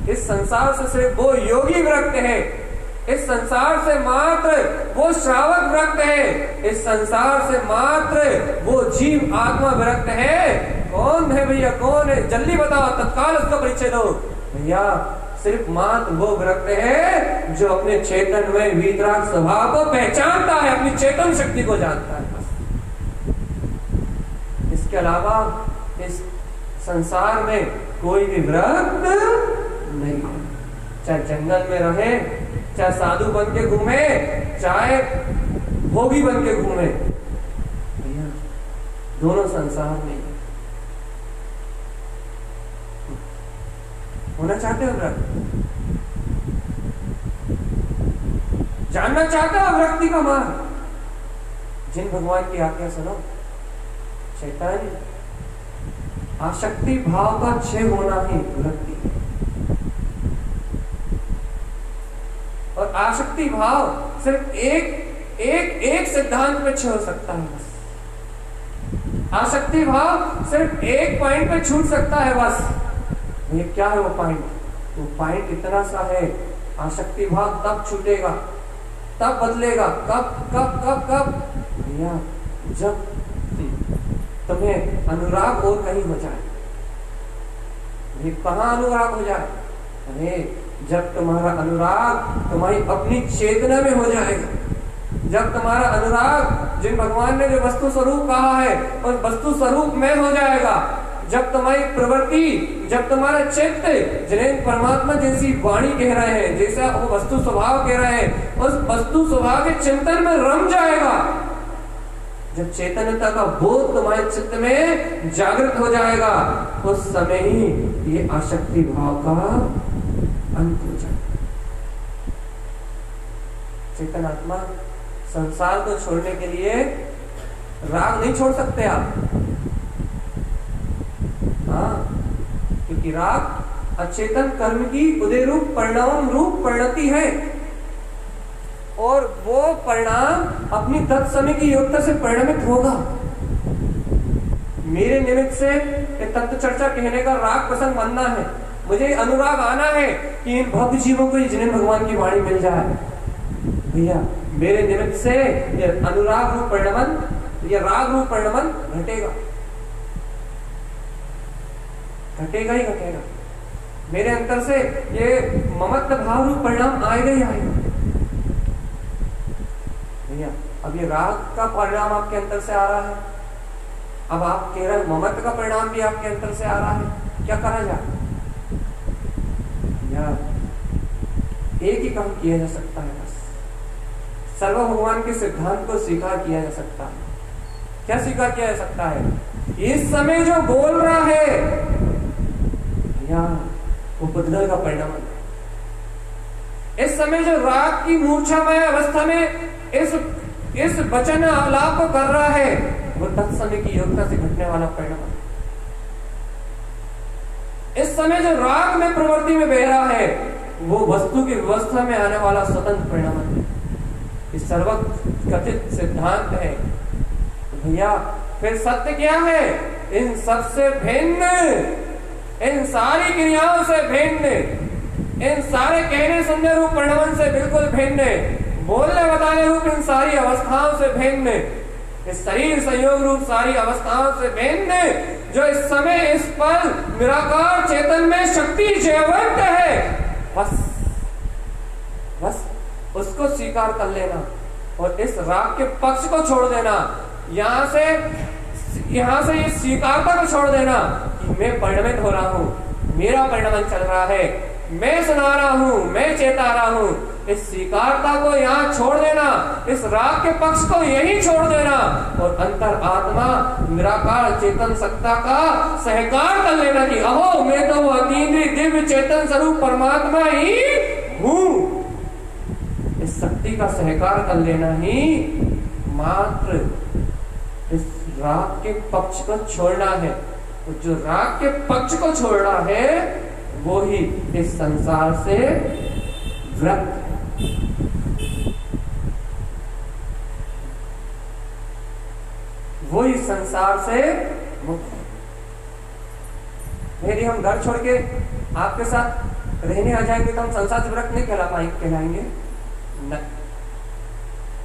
इस संसार से सिर्फ वो योगी विरक्त है, इस संसार से मात्र वो श्रावक विरक्त है, इस संसार से मात्र वो जीव आत्मा विरक्त है। कौन है भैया, कौन है? जल्दी बताओ, तत्काल उसका परिचय दो। भैया सिर्फ मात्र वो विरक्त है जो अपने चेतन में वीतराग स्वभाव को पहचानता है, अपनी चेतन शक्ति को जानता है। इसके अलावा इस संसार में कोई भी विरक्त नहीं, चाहे जंगल में रहे, चाहे साधु बन के घूमे, चाहे भोगी बन के घूमे, भैया दोनों संसार में होना चाहते हो विरक्त? जानना चाहते हो विरक्ति का मार्ग? जिन भगवान की आज्ञा सुनो। चैतन्य आसक्ति भाव का क्षय होना ही विरक्ति है। और आसक्ति भाव सिर्फ एक सिद्धांत पे क्षय हो सकता है बस। आसक्ति भाव सिर्फ एक पॉइंट पे छूट सकता है बस। ये क्या है वो पॉइंट? वो पॉइंट इतना सा है, आसक्ति भाव तब छूटेगा, तब बदलेगा। कब कब कब कब? भैया जब तुम्हें अनुराग और कहीं हो जाए, ये कहाँ अनुराग हो जाए? अरे जब तुम्हारा अनुराग तुम्हारी अपनी चेतना में हो जाएगा, जब तुम्हारा अनुराग जिन भगवान ने जो वस्तु स्वरूप कहा है उस वस्तु स्वरूप में हो जाएगा, जब तुम्हारी प्रवृत्ति, जब तुम्हारा चित्त जिन्हें परमात्मा जैसी वाणी कह रहे हैं, जैसा वो वस्तु स्वभाव कह रहे हैं, उस वस्तु स्वभाव के चिंतन में रम जाएगा, जब चैतन्यता का बोध तुम्हारे चित्त में जागृत हो जाएगा, उस समय ही ये आसक्ति भाव का अंत हो जाएगा। चेतनात्मा संसार को छोड़ने के लिए राग नहीं छोड़ सकते आप। हाँ, क्योंकि राग अचेतन कर्म की उदय रूप परिणाम रूप परिणति है, और वो परिणाम अपनी तत्समय की योग्यता से परिणमित होगा। मेरे निमित्त से तत्व चर्चा कहने का राग प्रसंग बनना है, मुझे अनुराग आना है कि इन भक्त जीवों को जिन्हें भगवान की वाणी मिल जाए। भैया मेरे निमित्त से ये अनुराग रूप परिणमन, ये राग रूप परिणमन घटेगा, घटेगा ही घटेगा। मेरे अंतर से ये ममत्व भाव रूप परिणाम आएगा ही आएगा। भैया अब ये राग का परिणाम आपके अंतर से आ रहा है, अब आप कह रहे हैं ममत्व का परिणाम भी आपके अंतर से आ रहा है, क्या करा जाए? एक ही काम किया जा सकता है, बस सर्व भगवान के सिद्धांत को स्वीकार किया जा सकता है। क्या स्वीकार किया जा सकता है? इस समय जो बोल रहा है या वो बुद्धल का परिणाम है। इस समय जो राग की मूर्छामय अवस्था में इस वचन आलाप को कर रहा है, वो तत्समय की योग्यता से घटने वाला परिणाम है। इस समय जो राग में प्रवृत्ति में बह रहा है, वो वस्तु की व्यवस्था में आने वाला स्वतंत्र परिणाम है। इस सर्वकथित सिद्धांत है। तो भैया फिर सत्य क्या है? इन सबसे भिन्न, इन सारी क्रियाओं से भिन्न, इन सारे कहने सुनने रूप परिणाम से बिल्कुल भिन्न, बोलने बताने रूप इन सारी अवस्थाओं से भिन्न, इस शरीर संयोग रूप सारी अवस्थाओं से भिन्न, जो इस समय इस पल निराकार चेतन में शक्ति जयवंत है, बस उसको स्वीकार कर लेना और इस राग के पक्ष को छोड़ देना। यहाँ से ये स्वीकारता को छोड़ देना कि मैं परिणमित हो रहा हूँ, मेरा परिणमन चल रहा है, मैं सुना रहा हूँ, मैं चेता रहा हूँ। इस स्वीकारता को यहाँ छोड़ देना, इस राग के पक्ष को यही छोड़ देना और अंतर आत्मा निराकार चेतन सत्ता का सहकार कर लेना कि अहो मैं तो वो अतीन्द्रिय दिव्य चेतन स्वरूप परमात्मा ही हूँ। इस शक्ति का सहकार कर लेना ही मात्र इस राग के पक्ष को छोड़ना है। तो जो राग के पक्ष को छोड़ना है वो ही इस संसार से विरक्त है। वो इस संसार से मुक्त है। यदि हम घर छोड़ के आपके साथ रहने आ जाएंगे तो हम संसार से विरक्त नहीं कहलाएंगे। नहीं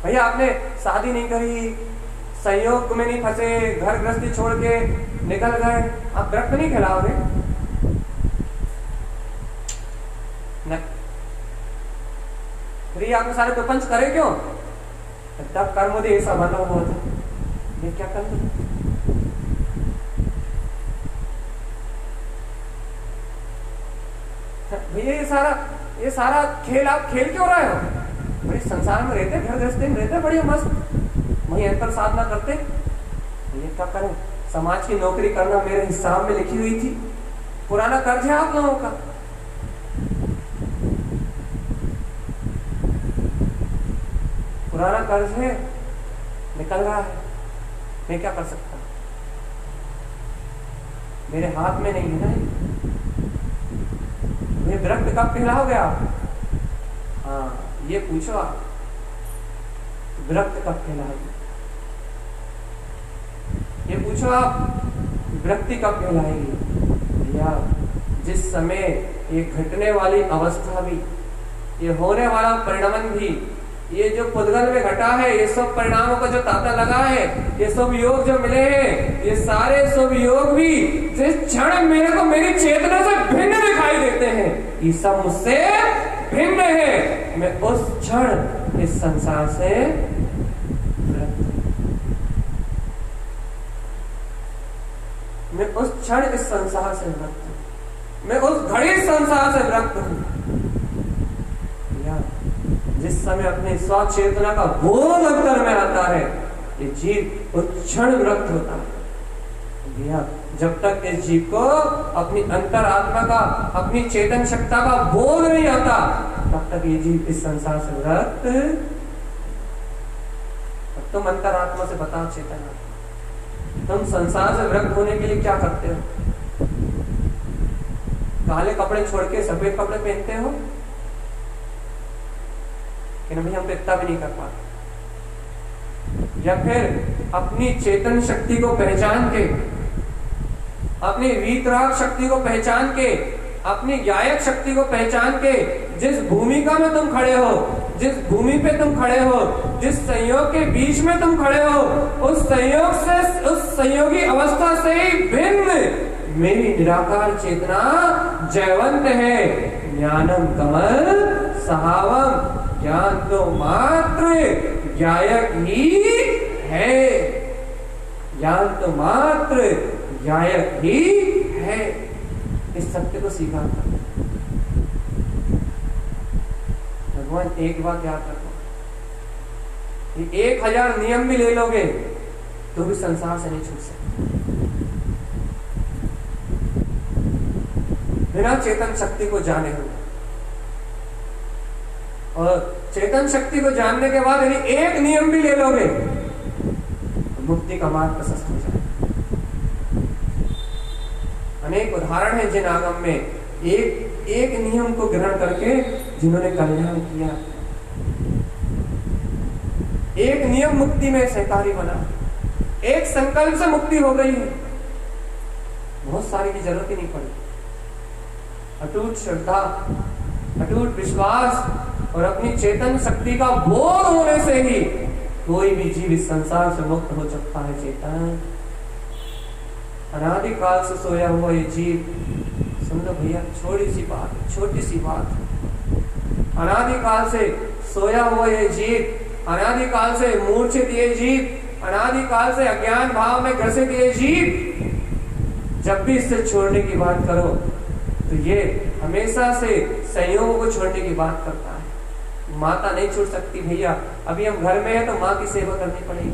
भैया, आपने शादी नहीं करी, संयोग में नहीं फंसे, घर गृहस्थी छोड़ के निकल गए, आप विरक्त नहीं कहलाओगे। नहीं, फिर आपने सारे प्रपंच करे क्यों? तब कर्म दे ऐसा बना हुआ था, ये क्या कर दो? भैया ये सारा खेल आप खेल क्यों रहे हो? बड़े संसार में रहते, घर गृहस्थी में रहते, बढ़िया मस्त, वही अंतर साधना करते। ये क्या करें? समाज की नौकरी करना मेरे हिसाब में लिखी हुई थी, पुराना कर्ज है आप लोगों का। पुराना कर्ज है, निकल रहा है, मैं क्या कर सकता? मेरे हाथ में नहीं है ना। ये विरक्त कब कहलाओगे आप? हाँ, ये पूछो आप, विरक्त कब कहलाओगे? ये पूछो आप, विरक्ति कब कहलाएगी? या जिस समय ये घटने वाली अवस्था भी, ये होने वाला परिणमन भी ये जो पुद्गल में घटा है, ये सब परिणामों का जो तांता लगा है, ये सब योग जो मिले हैं, ये सारे सब योग भी जिस क्षण मेरे को मेरी चेतना से भिन्न दिखाई देते हैं, ये सब मुझसे भिन्न है। मैं उस क्षण इस संसार से मैं उस क्षण इस संसार से विरक्त हूं, मैं उस घड़ी संसार से विरक्त हूं। जिस समय अपने स्वचेतना का बोध अंतर में आता है, ये जीव उस क्षण विरक्त होता है। जब तक इस जीव को अपनी अंतरात्मा का, अपनी चेतन शक्ति का बोध नहीं आता, तब तक ये जीव इस संसार से विरक्त। अब तुम अंतरात्मा से बताओ चेतन, तुम संसार से विरक्त होने के लिए क्या करते हो? काले कपड़े छोड़ के सफेद कपड़े पहनते हो कि नहीं? हम तो इतना भी नहीं कर पाते। या फिर अपनी चेतन शक्ति को पहचान के, अपनी वीतराग शक्ति को पहचान के, अपनी गायक शक्ति को पहचान के, जिस भूमिका में तुम खड़े हो, जिस भूमि पे तुम खड़े हो, जिस संयोग के बीच में तुम खड़े हो, उस संयोग से, उस संयोगी अवस्था से ही भिन्न मेरी निराकार चेतना जयवंत है। ज्ञानम कमल सहावम, ज्ञान तो मात्र गायक ही है, ज्ञान तो मात्र गायक ही है। इस सत्य को स्वीकार कर। भगवान एक बात याद रखो, 1000 नियम भी ले लोगे तो भी संसार से नहीं छूट सकते। बिना चेतन शक्ति को जाने हो, और चेतन शक्ति को जानने के बाद यदि एक नियम भी ले लोगे तो मुक्ति का मार्ग प्रशस्त हो जाए। अनेक उदाहरण है जिन आगम में एक नियम को ग्रहण करके जिन्होंने कल्याण किया। एक नियम मुक्ति में सहकारी बना, एक संकल्प से मुक्ति हो गई है, बहुत सारे की जरूरत ही नहीं पड़ी। अटूट श्रद्धा, अटूट विश्वास और अपनी चेतन शक्ति का बोध होने से ही कोई भी जीव इस संसार से मुक्त हो सकता है। चेतन अनादि काल से सोया हुआ ये जीव, सुन लो भैया, छोटी सी बात, अनादि काल से सोया हुआ ये जीव, अनादि काल से मूर्छित ये जीव, अनादि काल से अज्ञान भाव में ग्रसित ये जीव, जब भी इससे छोड़ने की बात करो तो ये हमेशा से संयोगों को छोड़ने की बात करता है। माता नहीं छूट सकती भैया, अभी हम घर में है तो माँ की सेवा करनी पड़ेगी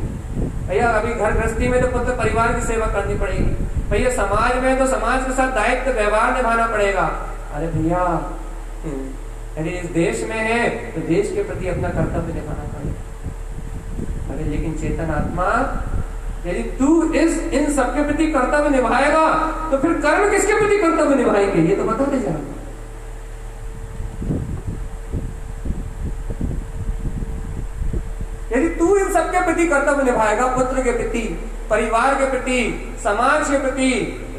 भैया, अभी घर गृहस्थी में तो पुत्र परिवार की सेवा करनी पड़ेगी भैया, समाज में तो समाज के साथ दायित्व व्यवहार निभाना पड़ेगा। अरे भैया, यदि इस देश में है तो देश के प्रति अपना कर्तव्य निभाना पड़ेगा। अरे लेकिन चेतन आत्मा, यदि तू इन सबके प्रति कर्तव्य निभाएगा तो फिर कर्म किसके प्रति कर्तव्य निभाएंगे, ये तो बता दे जरा। यदि तू इन सबके प्रति कर्तव्य निभाएगा, पुत्र के प्रति, परिवार के प्रति, समाज के प्रति,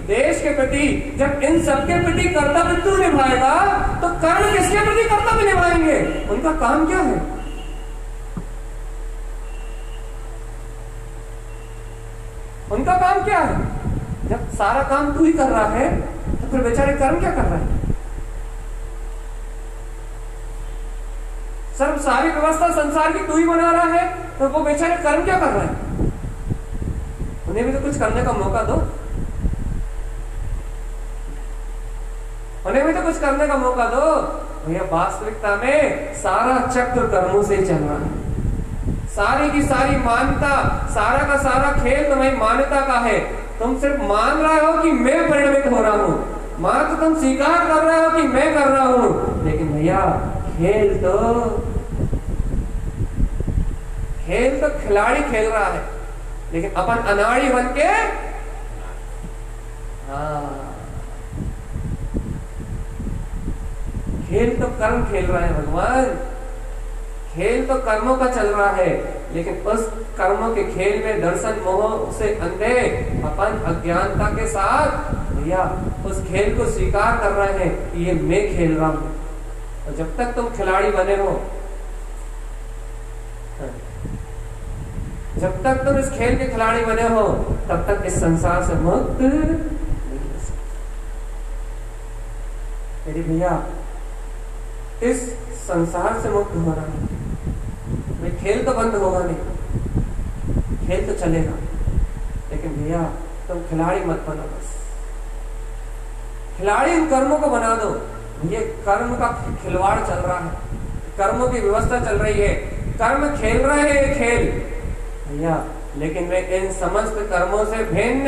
देश के प्रति, जब इन सबके प्रति कर्तव्य तू निभाएगा तो कर्म किसके प्रति कर्तव्य निभाएंगे? उनका काम क्या है? उनका काम क्या है? जब सारा काम तू ही कर रहा है तो फिर बेचारे कर्म क्या कर रहे हैं? सर्व सारी व्यवस्था संसार की तू ही बना रहा है तो वो बेचारे कर्म क्या कर रहे हैं? उन्हें भी तो कुछ करने का मौका दो, उन्हें भी तो कुछ करने का मौका दो भैया। वास्तविकता में सारा चक्र कर्मों से चल रहा है, सारी की सारी मान्यता, सारा का सारा खेल तुम्हारी मान्यता का है। तुम सिर्फ मान रहे हो कि मैं परिणमित हो रहा हूं, मात्र तुम स्वीकार कर रहे हो कि मैं कर रहा हूं, लेकिन भैया खेल तो खिलाड़ी खेल रहा है, लेकिन अपन अनाड़ी बन के, खेल तो कर्म खेल रहा है भगवान, खेल तो कर्मों का चल रहा है, लेकिन उस कर्मों के खेल में दर्शन मोह से अंधे अपन अज्ञानता के साथ भैया उस खेल को स्वीकार कर रहे हैं कि ये मैं खेल रहा हूं। और जब तक तुम खिलाड़ी बने हो जब तक तुम इस खेल के खिलाड़ी बने हो तब तक इस संसार से मुक्त नहीं हो सकते। मेरी भैया, इस संसार से मुक्त होना है। खेल तो बंद होगा नहीं, खेल तो चलेगा, लेकिन भैया तुम खिलाड़ी मत बनो। बस खिलाड़ी इन कर्मों को बना दो। ये कर्म का खिलवाड़ चल रहा है, कर्मों की व्यवस्था चल रही है, कर्म खेल रहे हैं ये खेल भैया, लेकिन वे इन समस्त कर्मों से भिन्न,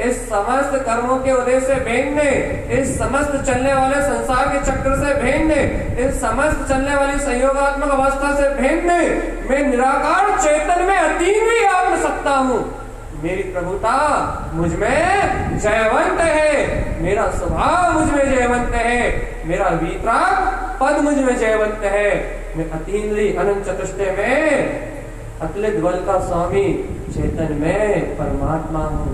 इस समस्त कर्मों के उदय से भिन्न, इस समस्त चलने वाले संसार के चक्र से भिन्न, इस समस्त चलने वाली संयोगात्मक अवस्था से भिन्न मैं निराकार चेतन में अतीन्द्रिय आत्मसत्ता हूँ। मेरी प्रभुता मुझ में जयवंत है, मेरा स्वभाव मुझ में जयवंत है, मेरा वीतराग पद मुझ में जयवंत है। मैं अतीन्द्रिय अनंत चतुष्टय में अतुलित बल का स्वामी चेतन में परमात्मा हूँ।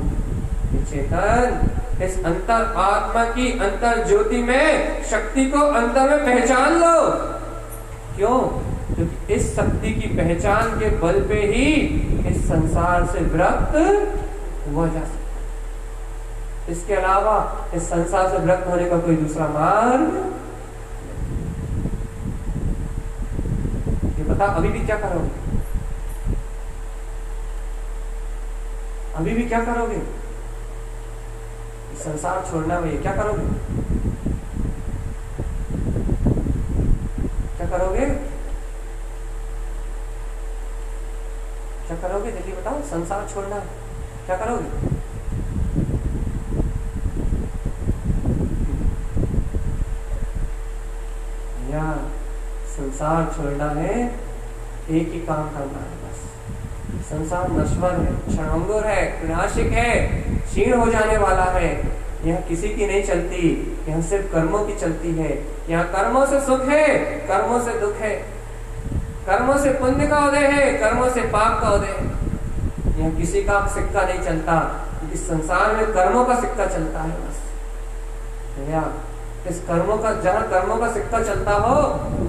चेतन इस अंतर आत्मा की अंतर ज्योति में शक्ति को अंतर में पहचान लो। क्यों? क्योंकि इस शक्ति की पहचान के बल पे ही इस संसार से विरक्त हुआ जा सकता। इसके अलावा इस संसार से विरक्त होने का कोई दूसरा मार्ग। ये बता, अभी भी क्या करोगे? अभी भी क्या करोगे? संसार छोड़ना भैया, क्या करोगे? क्या करोगे? क्या करोगे? जल्दी बताओ, संसार छोड़ना क्या करोगे? या संसार छोड़ना है, एक ही काम करना है बस। संसार नश्वर है, क्षणभंगुर है, विनाशिक है, क्षीण हो जाने वाला है। यहाँ किसी की नहीं चलती, यहाँ सिर्फ कर्मों की चलती है। यहाँ कर्मों से सुख है, कर्मों से दुख है, कर्मों से पुण्य का उदय है, कर्मों से पाप का उदय है। यहाँ किसी का सिक्का नहीं चलता, क्योंकि संसार में कर्मों का सिक्का चलता है बस। भैया इस कर्मों का, जहाँ कर्मों का सिक्का चलता हो,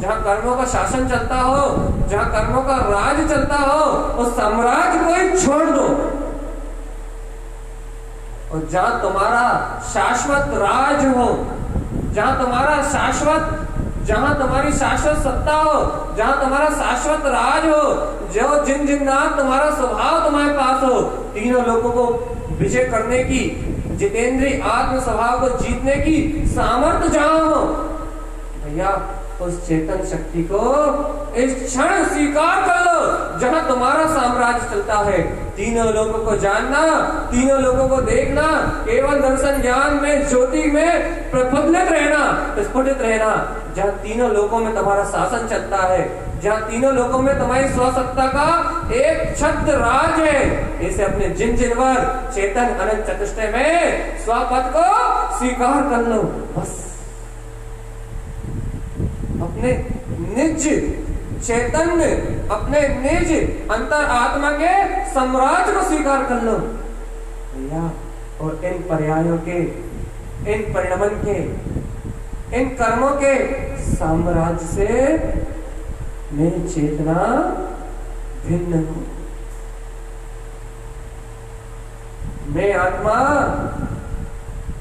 जहाँ कर्मों का शासन चलता हो, जहाँ कर्मों का राज चलता हो, उस साम्राज्य को ही छोड़ दो। और जहाँ तुम्हारा शाश्वत राज हो, जहाँ तुम्हारा शाश्वत, जहाँ तुम्हारी शाश्वत सत्ता हो, जहाँ तुम्हारा शाश्वत राज हो, जो जिन जिन्नात तुम्हारा स्वभाव तुम्हारे पास हो, तीनों लोगों को विजय करने की, जितेंद्रीय आत्म स्वभाव को जीतने की सामर्थ्य जहाँ हो, भैया उस चेतन शक्ति को इस क्षण स्वीकार कर लो जहाँ तुम्हारा साम्राज्य चलता है। तीनों लोगों को जानना, तीनों लोगों को देखना, केवल दर्शन ज्ञान में, ज्योति में प्रफुल्लित रहना, स्फुटित रहना। जहाँ तीनों लोगों में तुम्हारा शासन चलता है, जहाँ तीनों लोगों में तुम्हारी स्वसत्ता का एक छत्र राज है, इसे अपने जिन जिनवर चेतन अनंत चतुष्टय में स्वपद को स्वीकार कर लो बस। अपने निज चैतन्य, अपने निज अंतर आत्मा के साम्राज्य को स्वीकार कर लो भैया। और इन पर्यायों के, इन परिणमन के, इन कर्मों के साम्राज्य से मेरी चेतना भिन्न हूं। मैं आत्मा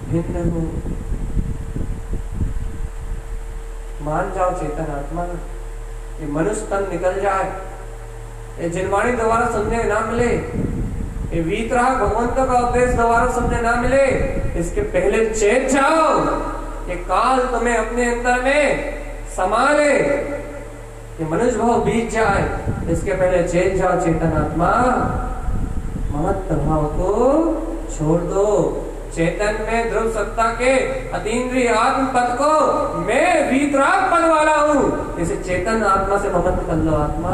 भिन्न हूं। मान जाओ चेतन आत्मा, ये मनुष्य तन निकल जाए, ये जिनवाणी दोबारा सुनने ना मिले, ये वीतराग भगवंतों का उपदेश दोबारा सुनने ना मिले, इसके पहले चेत जाओ। ये काल तुम्हें अपने अंतर में संभाले, ये मनुष्य भाव बीत जाए, इसके पहले चेत जाओ चेतन आत्मा। महत्व भाव को छोड़ दो। चेतन में ध्रुव सत्ता के अतीन्द्रिय आत्म पद को मैं वीतराग पद वाला हूँ, इसे चेतन आत्मा से ममत्व कर लो। आत्मा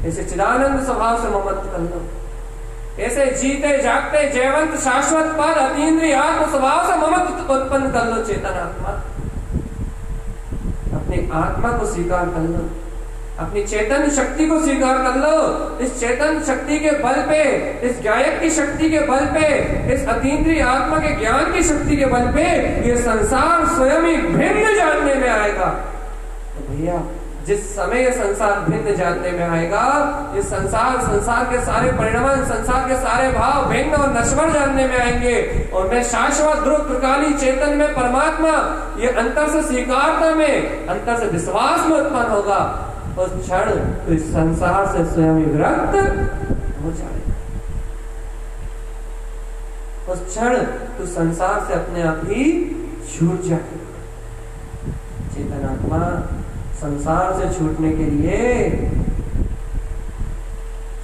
इसे चिदानंद स्वभाव से ममत्व कर लो। ऐसे जीते जागते जयवंत शाश्वत पद अतीन्द्रिय आत्म स्वभाव से ममत्व उत्पन्न कर लो। चेतन आत्मा, अपनी आत्मा को स्वीकार कर लो, अपनी चेतन शक्ति को स्वीकार कर लो। इस चेतन शक्ति के बल पे, इस गायक की शक्ति के बल पे, इस अतीन्द्रिय आत्मा के ज्ञान की शक्ति के बल पे ये संसार स्वयं ही भिन्न जानने में आएगा। तो भैया जिस समय ये संसार भिन्न जानने में आएगा, ये संसार के सारे परिणाम, संसार के सारे भाव भिन्न और नश्वर जानने में आएंगे, और मैं शाश्वत ध्रुव त्रिकाली चेतन में परमात्मा ये अंतर से स्वीकारता में, अंतर से विश्वास में उत्पन्न होगा, उस क्षण तो इस संसार से स्वयं विरक्त हो जाएगा। उस क्षण तो संसार से अपने आप ही छूट जाएगा। चेतन आत्मा संसार से छूटने के लिए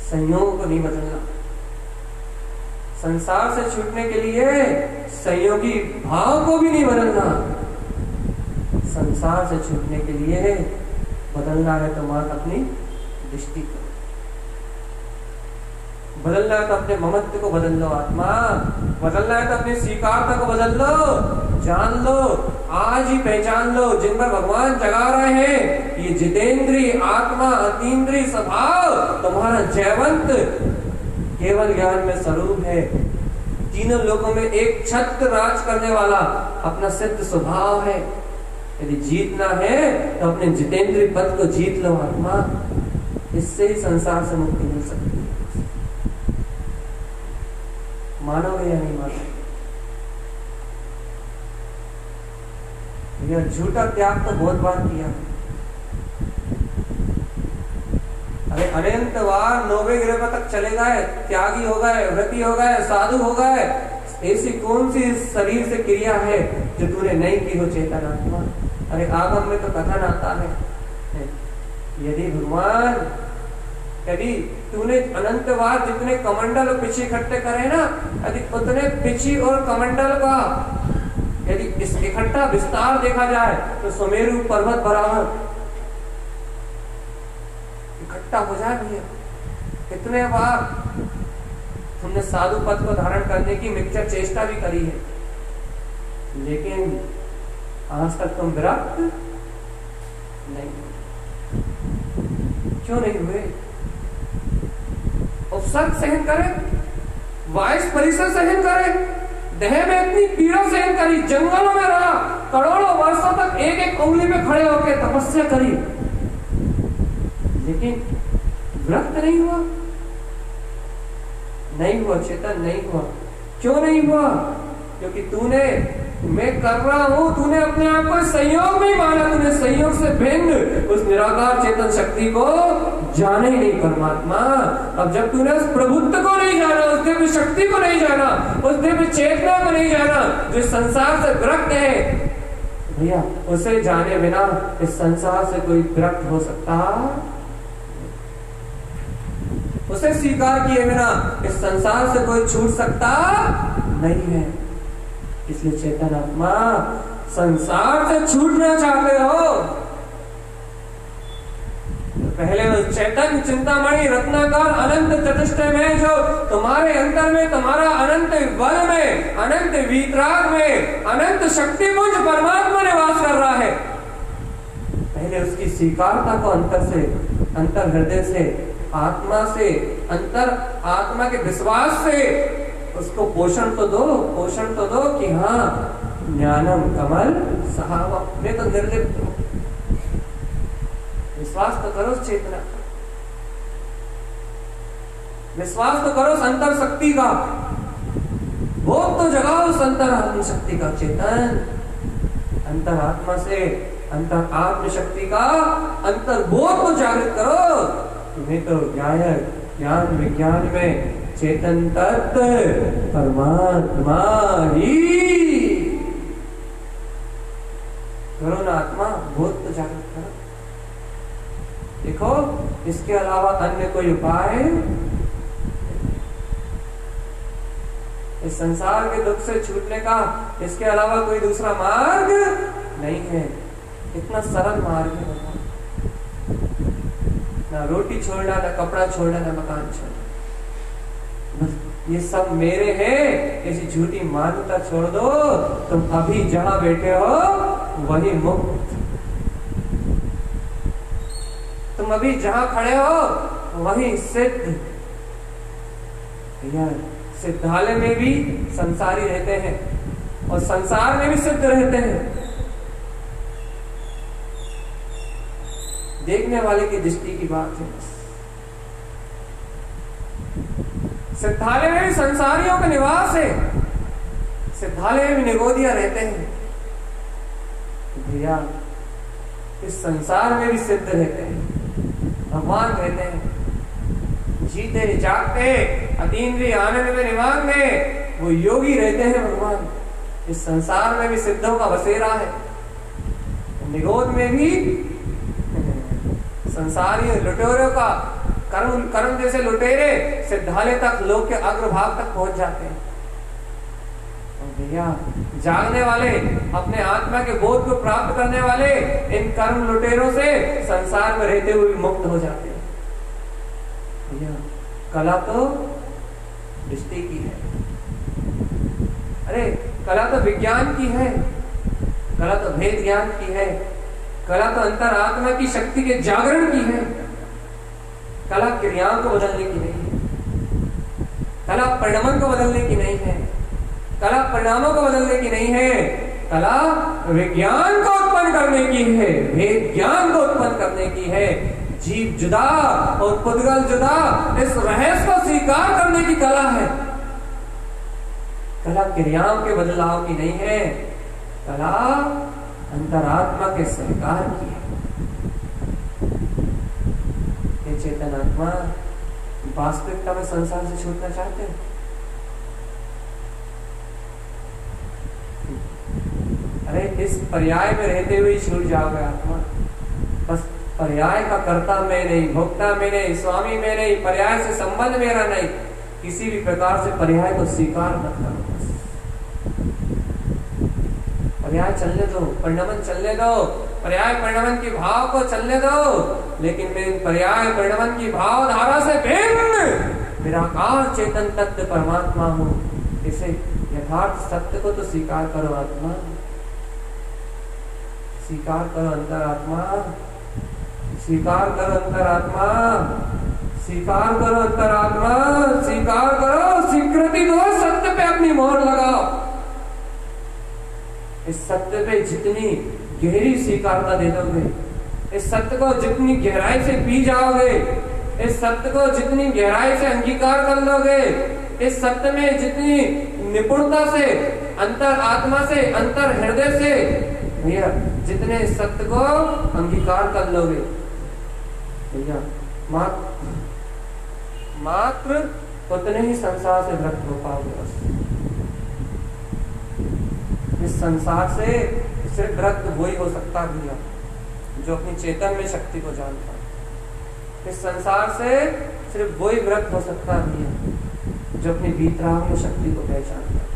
संयोग को नहीं बदलना, संसार से छूटने के लिए संयोगी भाव को भी नहीं बदलना। संसार से छूटने के लिए बदलना है तो मात्र अपनी दृष्टि को बदलना है, तो अपने ममत्व को बदल लो आत्मा, बदलना है तो अपनी स्वीकारता को बदल लो, जान लो, आज ही पहचान लो जिन पर भगवान जगा रहे हैं, ये जितेंद्रीय आत्मा अतीन्द्रिय स्वभाव तुम्हारा जयवंत केवल ज्ञान में स्वरूप है। तीनों लोगों में एक छत्र राज करने वाला अपना सिद्ध स्वभाव है। यदि जीतना है तो अपने जितेंद्रीय पद को जीत लो आत्मा, इससे ही संसार से मुक्ति मिल सकती है। मानोगे या नहीं मानोगे? यह झूठा त्याग तो बहुत बार किया। अरे अनंत बार 90 गिरह तक चले गए, त्यागी हो गए, व्रती हो गए, साधु हो गए, ऐसी कौन सी शरीर से क्रिया है जो तूने नहीं की हो चेतन आत्मा? अरे आगम में तो कथन आता है, यदि भगवान, यदि तूने अनंत बार जितने कमंडल और पिछी इकट्ठे करे ना, यदि उतने पिछी और कमंडल का यदि इस इकट्ठा विस्तार देखा जाए तो सुमेरु पर्वत बराबर इकट्ठा हो जाए भैया। कितने बार तुमने साधु पद को धारण करने की मिक्सचर चेष्टा भी करी है, लेकिन आज तक तुम विरक्त नहीं। क्यों नहीं हुए? उपसर्ग सहन करे, वायस परिसर सहन करे, देह में इतनी पीड़ा सहन करी, जंगलों में रहा, करोड़ों वर्षों तक एक एक उंगली में खड़े होकर तपस्या करी, लेकिन विरक्त नहीं हुआ। नहीं हुआ चेतन, नहीं हुआ। क्यों नहीं हुआ? क्योंकि तूने, मैं कर रहा हूं, तूने अपने आप को संयोग में माना, तूने संयोग से भिन्न उस निराकार चेतन शक्ति को जाने ही नहीं परमात्मा। अब जब तूने उस प्रभुत्व को नहीं जाना, उस दिव्य शक्ति को नहीं जाना, उस दिव्य चेतना को नहीं जाना जो संसार से विरक्त है, भैया उसे जाने बिना इस संसार से कोई विरक्त हो सकता, उसे स्वीकार किए बिना इस संसार से कोई छूट सकता नहीं है। इसलिए चेतन आत्मा, संसार से छूटना चाहते हो तो पहले उस चैतन्य चिंतामणि रत्नाकर अनंत चतुष्टय में जो तुम्हारे अंतर में, तुम्हारा अनंत बल में, अनंत वीतराग में, अनंत शक्तिपुंज परमात्मा निवास कर रहा है, पहले उसकी स्वीकारता को अंतर से, अंतर हृदय से, आत्मा से, अंतर आत्मा के विश्वास से उसको पोषण तो दो, पोषण तो दो कि हाँ ज्ञानम कमल सहावा, मैं तो निर्लिप्त हूं। विश्वास तो करो चेतना, विश्वास तो करो अंतर शक्ति का, बोध तो जगाओ अंतर आत्म शक्ति का। चेतन अंतर आत्मा से, अंतर आत्म शक्ति का अंतर बोध को जागृत करो। तुम्हें तो ज्ञान विज्ञान में चेतन तत्व परमात्मा ही करो ना आत्मा, बोध तो जागृत करो। देखो इसके अलावा अन्य कोई उपाय, इस संसार के दुख से छूटने का इसके अलावा कोई दूसरा मार्ग नहीं है। इतना सरल मार्ग है, ना रोटी छोड़ना, ना कपड़ा छोड़ना, ना मकान छोड़ना, ये सब मेरे हैं, ऐसी झूठी मान्यता छोड़ दो। तुम अभी जहां बैठे हो वही मुक्त, तुम अभी जहां खड़े हो वही सिद्ध। सिद्धालय में भी संसारी रहते हैं और संसार में भी सिद्ध रहते हैं। देखने वाले की दृष्टि की बात है। सिद्धालय में भी संसारियों का निवास है, सिद्धालय में भी निगोदिया रहते हैं। भैया इस संसार में भी सिद्ध रहते हैं, भगवान रहते हैं, जीते जागते अतीन्द्रिय आनंद में निवान में वो योगी रहते हैं भगवान। इस संसार में भी सिद्धों का बसेरा है, निगोद में भी संसारी लुटेरों का कर्म जैसे लुटेरे सिद्धालय तक, लोक के अग्रभाग तक पहुंच जाते हैं। और भैया जागने वाले, अपने आत्मा के बोध को प्राप्त करने वाले इन कर्म लुटेरों से संसार में रहते हुए मुक्त हो जाते हैं। भैया कला तो दृष्टि की है, अरे कला तो विज्ञान की है, कला तो भेद ज्ञान की है, कला तो अंतरात्मा की शक्ति के जागरण की है। कला क्रियाओं को बदलने की नहीं है, कला परिणामों को बदलने की नहीं है, कला परिणामों को बदलने की नहीं है, कला विज्ञान को उत्पन्न करने की है, भेद ज्ञान को उत्पन्न करने की है। जीव जुदा और पुद्गल जुदा, इस रहस्य को स्वीकार करने की कला है। कला क्रियाओं के बदलाव की नहीं है, कला अंतरात्मा के स्वीकार की है। ये चेतन आत्मा वास्तविकता में संसार से छूटना चाहते हैं। अरे इस पर्याय में रहते हुए छूट जाओगे आत्मा। बस पर्याय का कर्ता मैं नहीं, भोक्ता मैं नहीं, स्वामी मैं नहीं, पर्याय से संबंध मेरा नहीं, किसी भी प्रकार से पर्याय को स्वीकार मत करो। पर्याय चलने दो, परिणमन चलने दो, पर्याय परिणमन की भाव को चलने दो, लेकिन मैं पर्याय परिणमन की भाव धारा से भिन्न निराकार चेतन तत्व परमात्मा हूँ। इसे यथार्थ सत्य को तो स्वीकार करो आत्मा, स्वीकार करो अंतरात्मा, स्वीकार करो अंतरात्मा, स्वीकार करो अंतरात्मा, स्वीकार करो, स्वीकृति दो, सत्य पे अपनी मोहर लगाओ। इस सत्य पे जितनी गहरी स्वीकारता दे दोगे, इस सत्य को जितनी गहराई से पी जाओगे, इस सत्य को जितनी गहराई से अंगीकार कर लोगे, इस सत्य में जितनी निपुणता से, अंतर आत्मा से, अंतर हृदय से भैया जितने इस सत्य को अंगीकार कर लोगे भैया मात्र उतने ही संसार से मुक्त हो पाओगे। इस संसार से सिर्फ रक्त वही हो सकता भैया जो अपनी चेतन में शक्ति को जानता है। इस संसार से सिर्फ वही व्रत हो सकता भैया जो अपनी भीतराग में शक्ति को पहचानता है।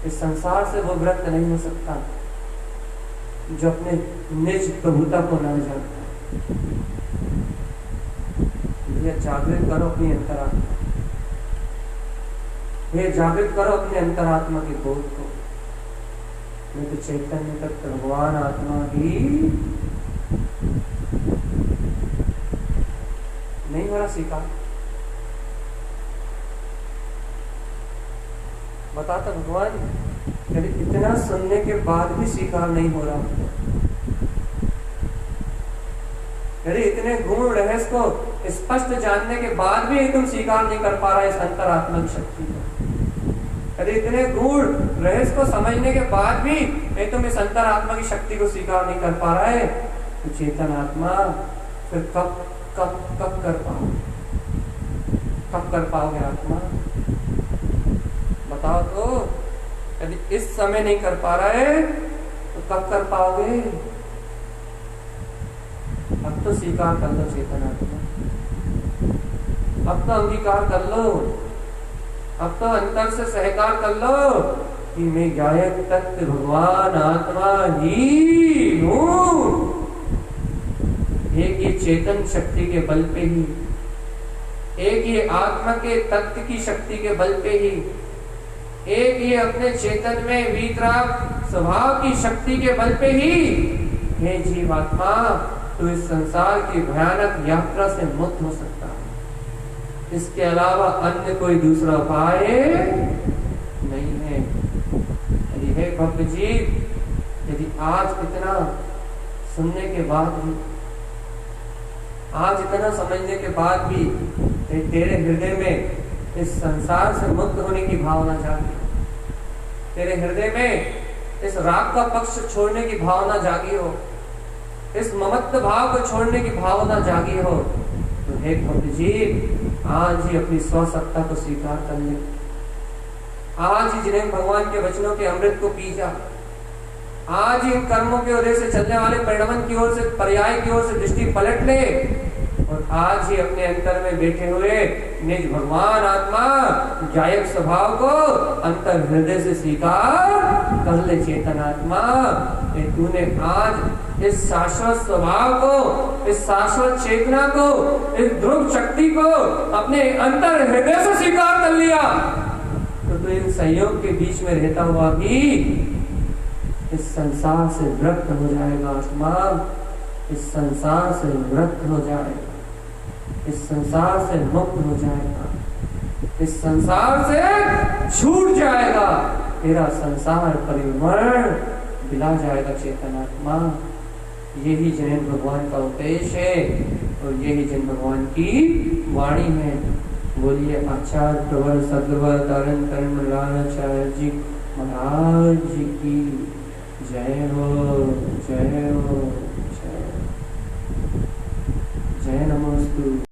इस संसार से वो व्रत नहीं हो सकता जो अपने निज प्रभुता को न जानता है। भैया जागृत करो अपनी अंतरात्मा, भैया जागृत करो अपने अंतरात्मा के बोध को। नहीं तो चैतन्य तक भगवान आत्मा ही नहीं हो रहा स्वीकार। बताता भगवान यदि इतना सुनने के बाद भी स्वीकार नहीं हो रहा, यदि इतने गुण रहस्य को स्पष्ट जानने के बाद भी तुम स्वीकार नहीं कर पा रहा इस अंतरात्मा की शक्ति को, यदि इतने गुण रहस्य को समझने के बाद भी तुम इस अंतरात्मा की शक्ति को स्वीकार नहीं कर पा रहा है, तो चेतन आत्मा फिर कब कब कब कर पाओगे, कब कर पाओगे आत्मा? बताओ तो। यदि इस समय नहीं कर पा रहा है तो कब कर पाओगे? अब तो स्वीकार कर लो चेतन आत्मा, अब तो अंगीकार कर लो, अब तो अंतर से सहकार कर लो कि मैं गायक तत्व भगवान आत्मा ही हूँ। एक ये चेतन शक्ति के बल पे ही, एक ये आत्मा के तत्व की शक्ति के बल पे ही, एक ये अपने चेतन में वीतराग स्वभाव की शक्ति के बल पे ही हे जीवात्मा तो इस संसार की भयानक यात्रा से मुक्त हो सकता है। इसके अलावा अन्य कोई दूसरा उपाय नहीं है। यदि हे भक्त जी, यदि आज इतना सुनने के बाद भी आज इतना समझने के बाद भी तेरे हृदय में इस संसार से मुक्त होने की भावना जागी, तेरे हृदय में इस राग का पक्ष छोड़ने की भावना जागी हो, इस ममत्व भाव को छोड़ने की भावना जागी हो, तो हे भक्त जी, आज ही अपनी स्वसत्ता को स्वीकार कर ले। आज ही जिन्हें भगवान के वचनों के अमृत को पी जा। आज ही इन कर्मों की ओर से चलने वाले परिणमन की ओर से, पर्याय की ओर से दृष्टि पलट ले और आज ही अपने अंतर में बैठे हुए निज भगवान आत्मा गायक स्वभाव को अंतर हृदय से स्वीकार कर ले। चेतन आत्मा, तूने आज इस शाश्वत स्वभाव को, इस शाश्वत चेतना को, इस ध्रुव शक्ति को अपने अंतर हृदय से स्वीकार कर लिया, तो तू इन संयोग के बीच में रहता हुआ भी इस संसार से विरक्त हो जाएगा। आत्मा, इस संसार से विरक्त हो जाएगा, इस संसार से मुक्त हो जाएगा, इस संसार से छूट जाएगा, तेरा संसार परिमरण दिला जाएगा। चेतन आत्मा, यही जैन भगवान का उपदेश है और यही जैन भगवान की वाणी है। बोलिए आचार्य प्रवर सदवर तारण करण राणाचार्य जी महाराज जी की जय हो, जय हो, जय नमोस्तु।